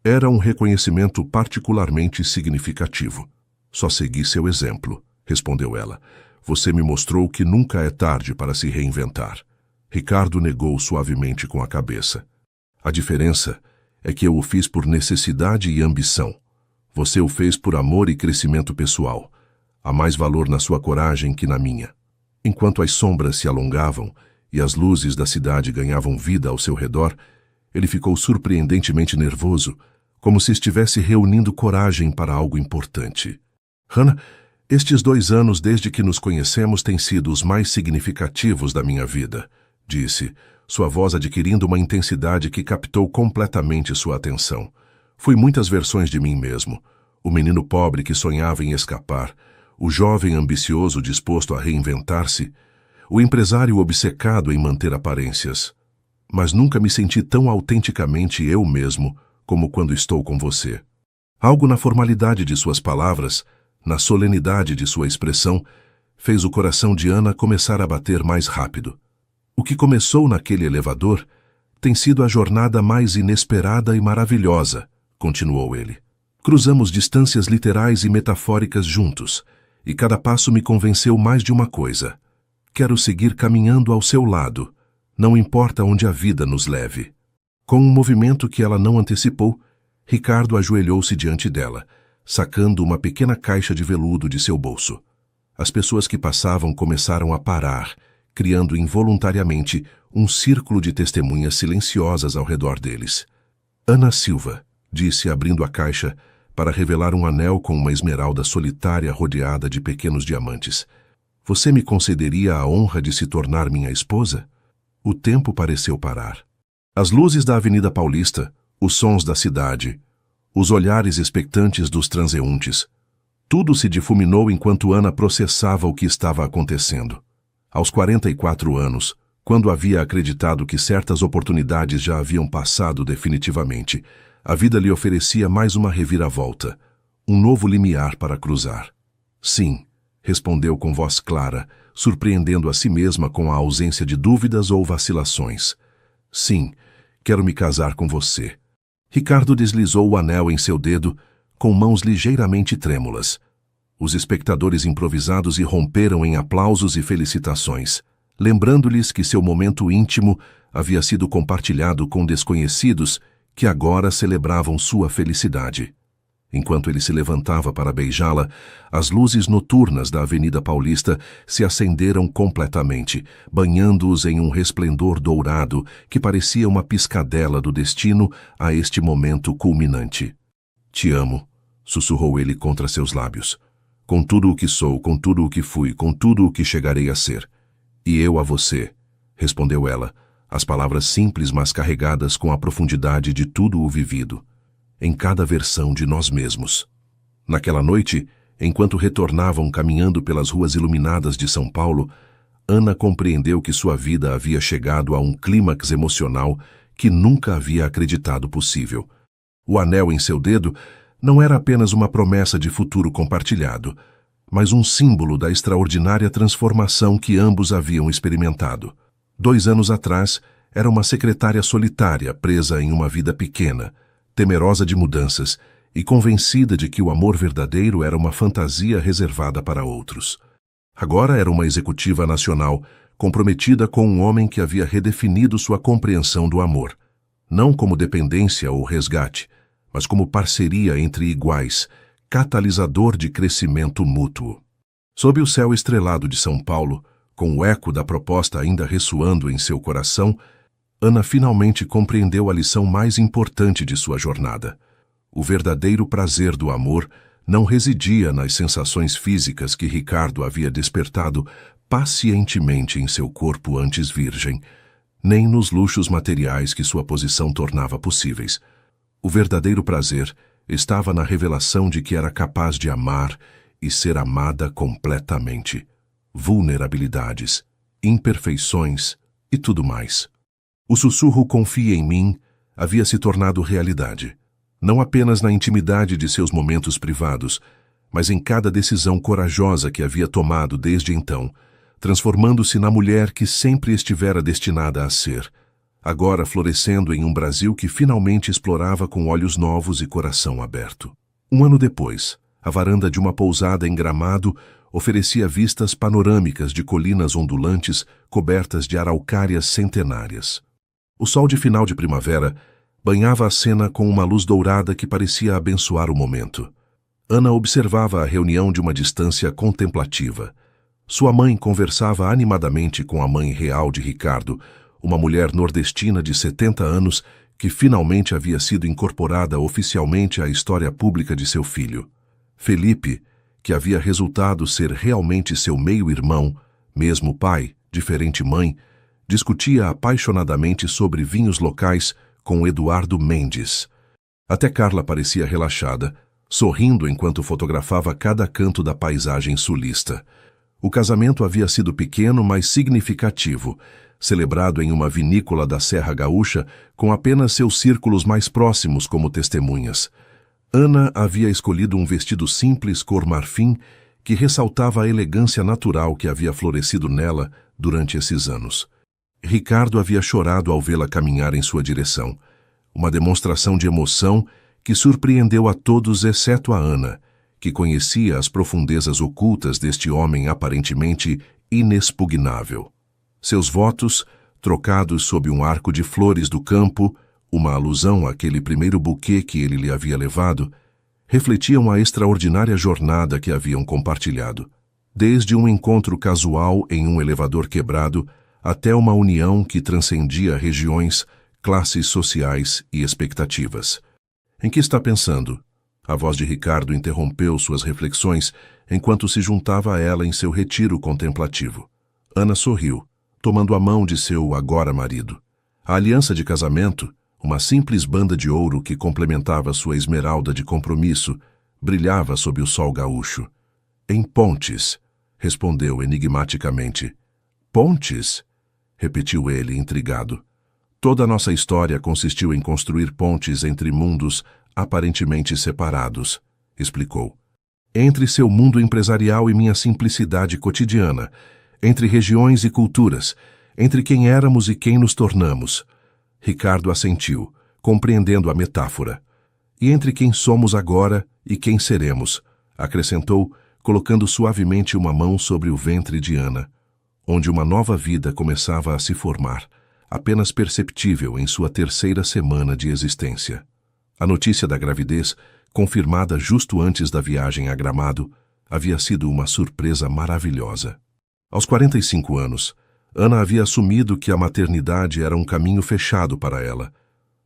era um reconhecimento particularmente significativo. Só segui seu exemplo, respondeu ela. Você me mostrou que nunca é tarde para se reinventar. Ricardo negou suavemente com a cabeça. A diferença é que eu o fiz por necessidade e ambição. Você o fez por amor e crescimento pessoal. Há mais valor na sua coragem que na minha. Enquanto as sombras se alongavam e as luzes da cidade ganhavam vida ao seu redor, ele ficou surpreendentemente nervoso, como se estivesse reunindo coragem para algo importante. Hannah, estes 2 anos desde que nos conhecemos têm sido os mais significativos da minha vida, disse, sua voz adquirindo uma intensidade que captou completamente sua atenção. Fui muitas versões de mim mesmo. O menino pobre que sonhava em escapar, o jovem ambicioso disposto a reinventar-se, o empresário obcecado em manter aparências. Mas nunca me senti tão autenticamente eu mesmo como quando estou com você. Algo na formalidade de suas palavras, na solenidade de sua expressão, fez o coração de Ana começar a bater mais rápido. O que começou naquele elevador tem sido a jornada mais inesperada e maravilhosa, continuou ele. Cruzamos distâncias literais e metafóricas juntos, e cada passo me convenceu mais de uma coisa. Quero seguir caminhando ao seu lado, não importa onde a vida nos leve. Com um movimento que ela não antecipou, Ricardo ajoelhou-se diante dela, sacando uma pequena caixa de veludo de seu bolso. As pessoas que passavam começaram a parar, criando involuntariamente um círculo de testemunhas silenciosas ao redor deles. Ana Silva, disse abrindo a caixa para revelar um anel com uma esmeralda solitária rodeada de pequenos diamantes. Você me concederia a honra de se tornar minha esposa? O tempo pareceu parar. As luzes da Avenida Paulista, os sons da cidade, os olhares expectantes dos transeuntes, tudo se difuminou enquanto Ana processava o que estava acontecendo. Aos 44 anos, quando havia acreditado que certas oportunidades já haviam passado definitivamente, a vida lhe oferecia mais uma reviravolta, um novo limiar para cruzar. Sim, respondeu com voz clara, surpreendendo a si mesma com a ausência de dúvidas ou vacilações. Sim, quero me casar com você. Ricardo deslizou o anel em seu dedo, com mãos ligeiramente trêmulas. Os espectadores improvisados irromperam em aplausos e felicitações, lembrando-lhes que seu momento íntimo havia sido compartilhado com desconhecidos que agora celebravam sua felicidade. Enquanto ele se levantava para beijá-la, as luzes noturnas da Avenida Paulista se acenderam completamente, banhando-os em um resplendor dourado que parecia uma piscadela do destino a este momento culminante. Te amo, sussurrou ele contra seus lábios. Com tudo o que sou, com tudo o que fui, com tudo o que chegarei a ser. E eu a você, respondeu ela, as palavras simples mas carregadas com a profundidade de tudo o vivido, em cada versão de nós mesmos. Naquela noite, enquanto retornavam caminhando pelas ruas iluminadas de São Paulo, Ana compreendeu que sua vida havia chegado a um clímax emocional que nunca havia acreditado possível. O anel em seu dedo não era apenas uma promessa de futuro compartilhado, mas um símbolo da extraordinária transformação que ambos haviam experimentado. 2 anos atrás, era uma secretária solitária presa em uma vida pequena, temerosa de mudanças e convencida de que o amor verdadeiro era uma fantasia reservada para outros. Agora era uma executiva nacional, comprometida com um homem que havia redefinido sua compreensão do amor, não como dependência ou resgate, mas como parceria entre iguais, catalisador de crescimento mútuo. Sob o céu estrelado de São Paulo, com o eco da proposta ainda ressoando em seu coração, Ana finalmente compreendeu a lição mais importante de sua jornada. O verdadeiro prazer do amor não residia nas sensações físicas que Ricardo havia despertado pacientemente em seu corpo antes virgem, nem nos luxos materiais que sua posição tornava possíveis. O verdadeiro prazer estava na revelação de que era capaz de amar e ser amada completamente. Vulnerabilidades, imperfeições e tudo mais. O sussurro "confia em mim" havia se tornado realidade, não apenas na intimidade de seus momentos privados, mas em cada decisão corajosa que havia tomado desde então, transformando-se na mulher que sempre estivera destinada a ser, agora florescendo em um Brasil que finalmente explorava com olhos novos e coração aberto. 1 ano depois, a varanda de uma pousada em Gramado oferecia vistas panorâmicas de colinas ondulantes cobertas de araucárias centenárias. O sol de final de primavera banhava a cena com uma luz dourada que parecia abençoar o momento. Ana observava a reunião de uma distância contemplativa. Sua mãe conversava animadamente com a mãe real de Ricardo, uma mulher nordestina de 70 anos que finalmente havia sido incorporada oficialmente à história pública de seu filho. Felipe, que havia resultado ser realmente seu meio-irmão, mesmo pai, diferente mãe, discutia apaixonadamente sobre vinhos locais com Eduardo Mendes. Até Carla parecia relaxada, sorrindo enquanto fotografava cada canto da paisagem sulista. O casamento havia sido pequeno, mas significativo, celebrado em uma vinícola da Serra Gaúcha com apenas seus círculos mais próximos como testemunhas. Ana havia escolhido um vestido simples cor marfim que ressaltava a elegância natural que havia florescido nela durante esses anos. Ricardo havia chorado ao vê-la caminhar em sua direção, uma demonstração de emoção que surpreendeu a todos exceto a Ana, que conhecia as profundezas ocultas deste homem aparentemente inexpugnável. Seus votos, trocados sob um arco de flores do campo, uma alusão àquele primeiro buquê que ele lhe havia levado, refletiam a extraordinária jornada que haviam compartilhado, desde um encontro casual em um elevador quebrado até uma união que transcendia regiões, classes sociais e expectativas. Em que está pensando? A voz de Ricardo interrompeu suas reflexões enquanto se juntava a ela em seu retiro contemplativo. Ana sorriu, tomando a mão de seu agora marido. A aliança de casamento, uma simples banda de ouro que complementava sua esmeralda de compromisso, brilhava sob o sol gaúcho. Em Pontes, respondeu enigmaticamente. Pontes? Repetiu ele, intrigado. Toda a nossa história consistiu em construir pontes entre mundos aparentemente separados, explicou. Entre seu mundo empresarial e minha simplicidade cotidiana, entre regiões e culturas, entre quem éramos e quem nos tornamos. Ricardo assentiu, compreendendo a metáfora. E entre quem somos agora e quem seremos, acrescentou, colocando suavemente uma mão sobre o ventre de Ana, onde uma nova vida começava a se formar, apenas perceptível em sua terceira semana de existência. A notícia da gravidez, confirmada justo antes da viagem a Gramado, havia sido uma surpresa maravilhosa. Aos 45 anos, Ana havia assumido que a maternidade era um caminho fechado para ela.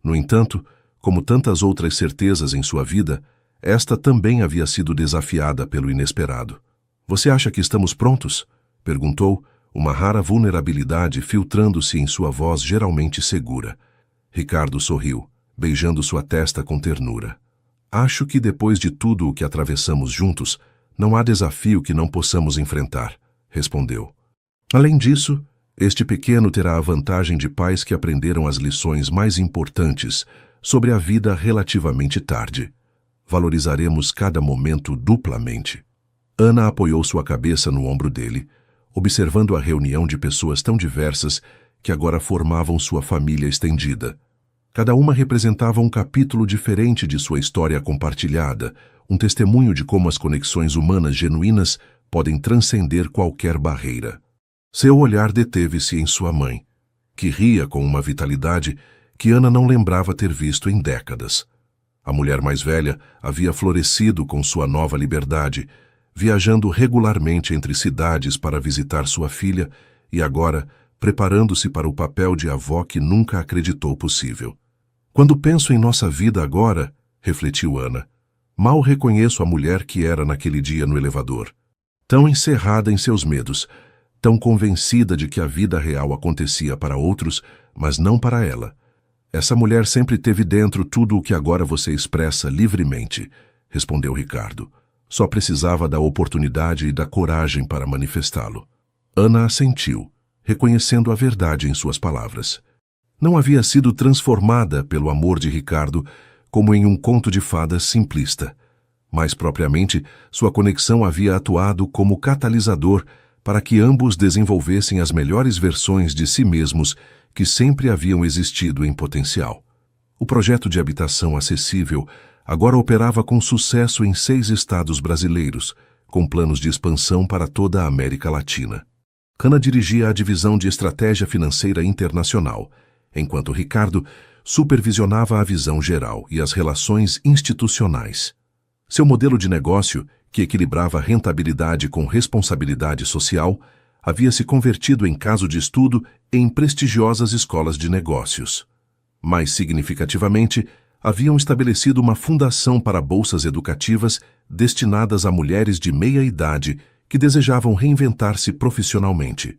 No entanto, como tantas outras certezas em sua vida, esta também havia sido desafiada pelo inesperado. Você acha que estamos prontos? Perguntou, uma rara vulnerabilidade filtrando-se em sua voz geralmente segura. Ricardo sorriu, beijando sua testa com ternura. Acho que depois de tudo o que atravessamos juntos, não há desafio que não possamos enfrentar, respondeu. Além disso, este pequeno terá a vantagem de pais que aprenderam as lições mais importantes sobre a vida relativamente tarde. Valorizaremos cada momento duplamente. Ana apoiou sua cabeça no ombro dele, observando a reunião de pessoas tão diversas que agora formavam sua família estendida. Cada uma representava um capítulo diferente de sua história compartilhada, um testemunho de como as conexões humanas genuínas podem transcender qualquer barreira. Seu olhar deteve-se em sua mãe, que ria com uma vitalidade que Ana não lembrava ter visto em décadas. A mulher mais velha havia florescido com sua nova liberdade, viajando regularmente entre cidades para visitar sua filha e agora preparando-se para o papel de avó que nunca acreditou possível. Quando penso em nossa vida agora, refletiu Ana, mal reconheço a mulher que era naquele dia no elevador. Tão encerrada em seus medos, tão convencida de que a vida real acontecia para outros, mas não para ela. Essa mulher sempre teve dentro tudo o que agora você expressa livremente, respondeu Ricardo. Só precisava da oportunidade e da coragem para manifestá-lo. Ana assentiu, reconhecendo a verdade em suas palavras. Não havia sido transformada pelo amor de Ricardo como em um conto de fadas simplista. Mais propriamente, sua conexão havia atuado como catalisador para que ambos desenvolvessem as melhores versões de si mesmos que sempre haviam existido em potencial. O projeto de habitação acessível agora operava com sucesso em 6 estados brasileiros, com planos de expansão para toda a América Latina. Ana dirigia a divisão de estratégia financeira internacional, enquanto Ricardo supervisionava a visão geral e as relações institucionais. Seu modelo de negócio, que equilibrava rentabilidade com responsabilidade social, havia se convertido em caso de estudo em prestigiosas escolas de negócios. Mais significativamente, haviam estabelecido uma fundação para bolsas educativas destinadas a mulheres de meia idade que desejavam reinventar-se profissionalmente.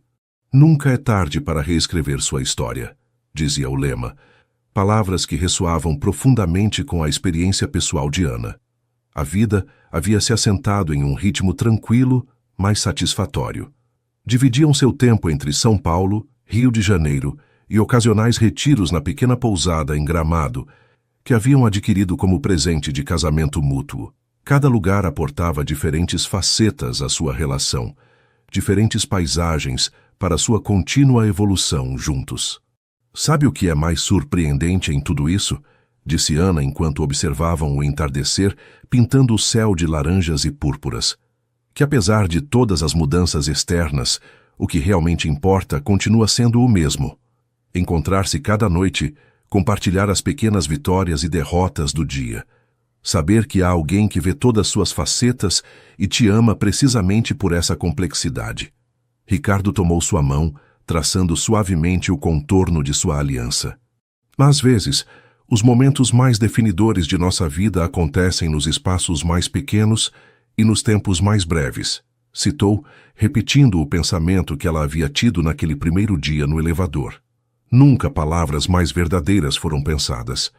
Nunca é tarde para reescrever sua história, dizia o lema, palavras que ressoavam profundamente com a experiência pessoal de Ana. A vida havia se assentado em um ritmo tranquilo, mas satisfatório. Dividiam seu tempo entre São Paulo, Rio de Janeiro e ocasionais retiros na pequena pousada em Gramado, que haviam adquirido como presente de casamento mútuo. Cada lugar aportava diferentes facetas à sua relação, diferentes paisagens para sua contínua evolução juntos. Sabe o que é mais surpreendente em tudo isso? Disse Ana enquanto observavam o entardecer pintando o céu de laranjas e púrpuras. Que apesar de todas as mudanças externas, o que realmente importa continua sendo o mesmo. Encontrar-se cada noite, compartilhar as pequenas vitórias e derrotas do dia. Saber que há alguém que vê todas suas facetas e te ama precisamente por essa complexidade. Ricardo tomou sua mão, traçando suavemente o contorno de sua aliança. Às vezes, os momentos mais definidores de nossa vida acontecem nos espaços mais pequenos e nos tempos mais breves, citou, repetindo o pensamento que ela havia tido naquele primeiro dia no elevador. Nunca palavras mais verdadeiras foram pensadas.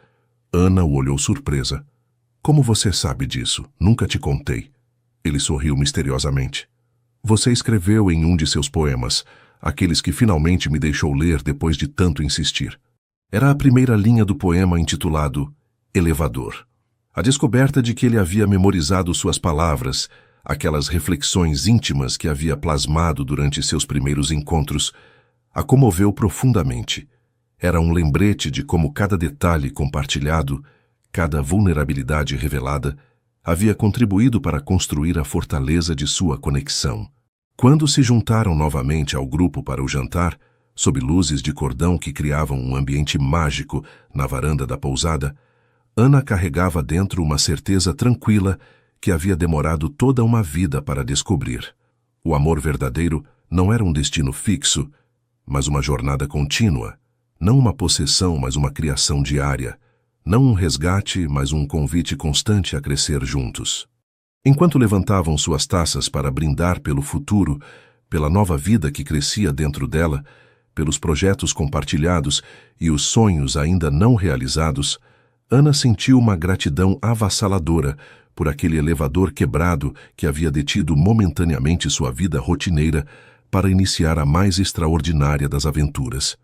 Ana o olhou surpresa. Como você sabe disso? Nunca te contei. Ele sorriu misteriosamente. Você escreveu em um de seus poemas, aqueles que finalmente me deixou ler depois de tanto insistir. Era a primeira linha do poema intitulado Elevador. A descoberta de que ele havia memorizado suas palavras, aquelas reflexões íntimas que havia plasmado durante seus primeiros encontros, a comoveu profundamente. Era um lembrete de como cada detalhe compartilhado, cada vulnerabilidade revelada, havia contribuído para construir a fortaleza de sua conexão. Quando se juntaram novamente ao grupo para o jantar, sob luzes de cordão que criavam um ambiente mágico na varanda da pousada, Ana carregava dentro uma certeza tranquila que havia demorado toda uma vida para descobrir. O amor verdadeiro não era um destino fixo, mas uma jornada contínua, não uma possessão, mas uma criação diária, não um resgate, mas um convite constante a crescer juntos. Enquanto levantavam suas taças para brindar pelo futuro, pela nova vida que crescia dentro dela, pelos projetos compartilhados e os sonhos ainda não realizados, Ana sentiu uma gratidão avassaladora por aquele elevador quebrado que havia detido momentaneamente sua vida rotineira para iniciar a mais extraordinária das aventuras.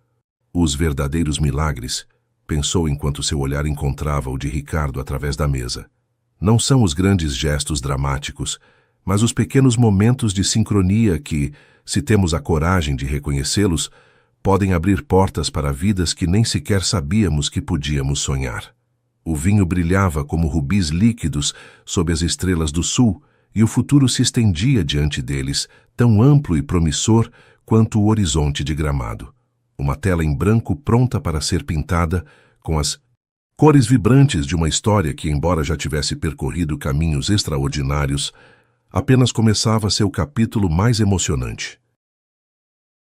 Os verdadeiros milagres, pensou enquanto seu olhar encontrava o de Ricardo através da mesa. Não são os grandes gestos dramáticos, mas os pequenos momentos de sincronia que, se temos a coragem de reconhecê-los, podem abrir portas para vidas que nem sequer sabíamos que podíamos sonhar. O vinho brilhava como rubis líquidos sob as estrelas do sul e o futuro se estendia diante deles, tão amplo e promissor quanto o horizonte de Gramado. Uma tela em branco pronta para ser pintada com as cores vibrantes de uma história que, embora já tivesse percorrido caminhos extraordinários, apenas começava seu capítulo mais emocionante.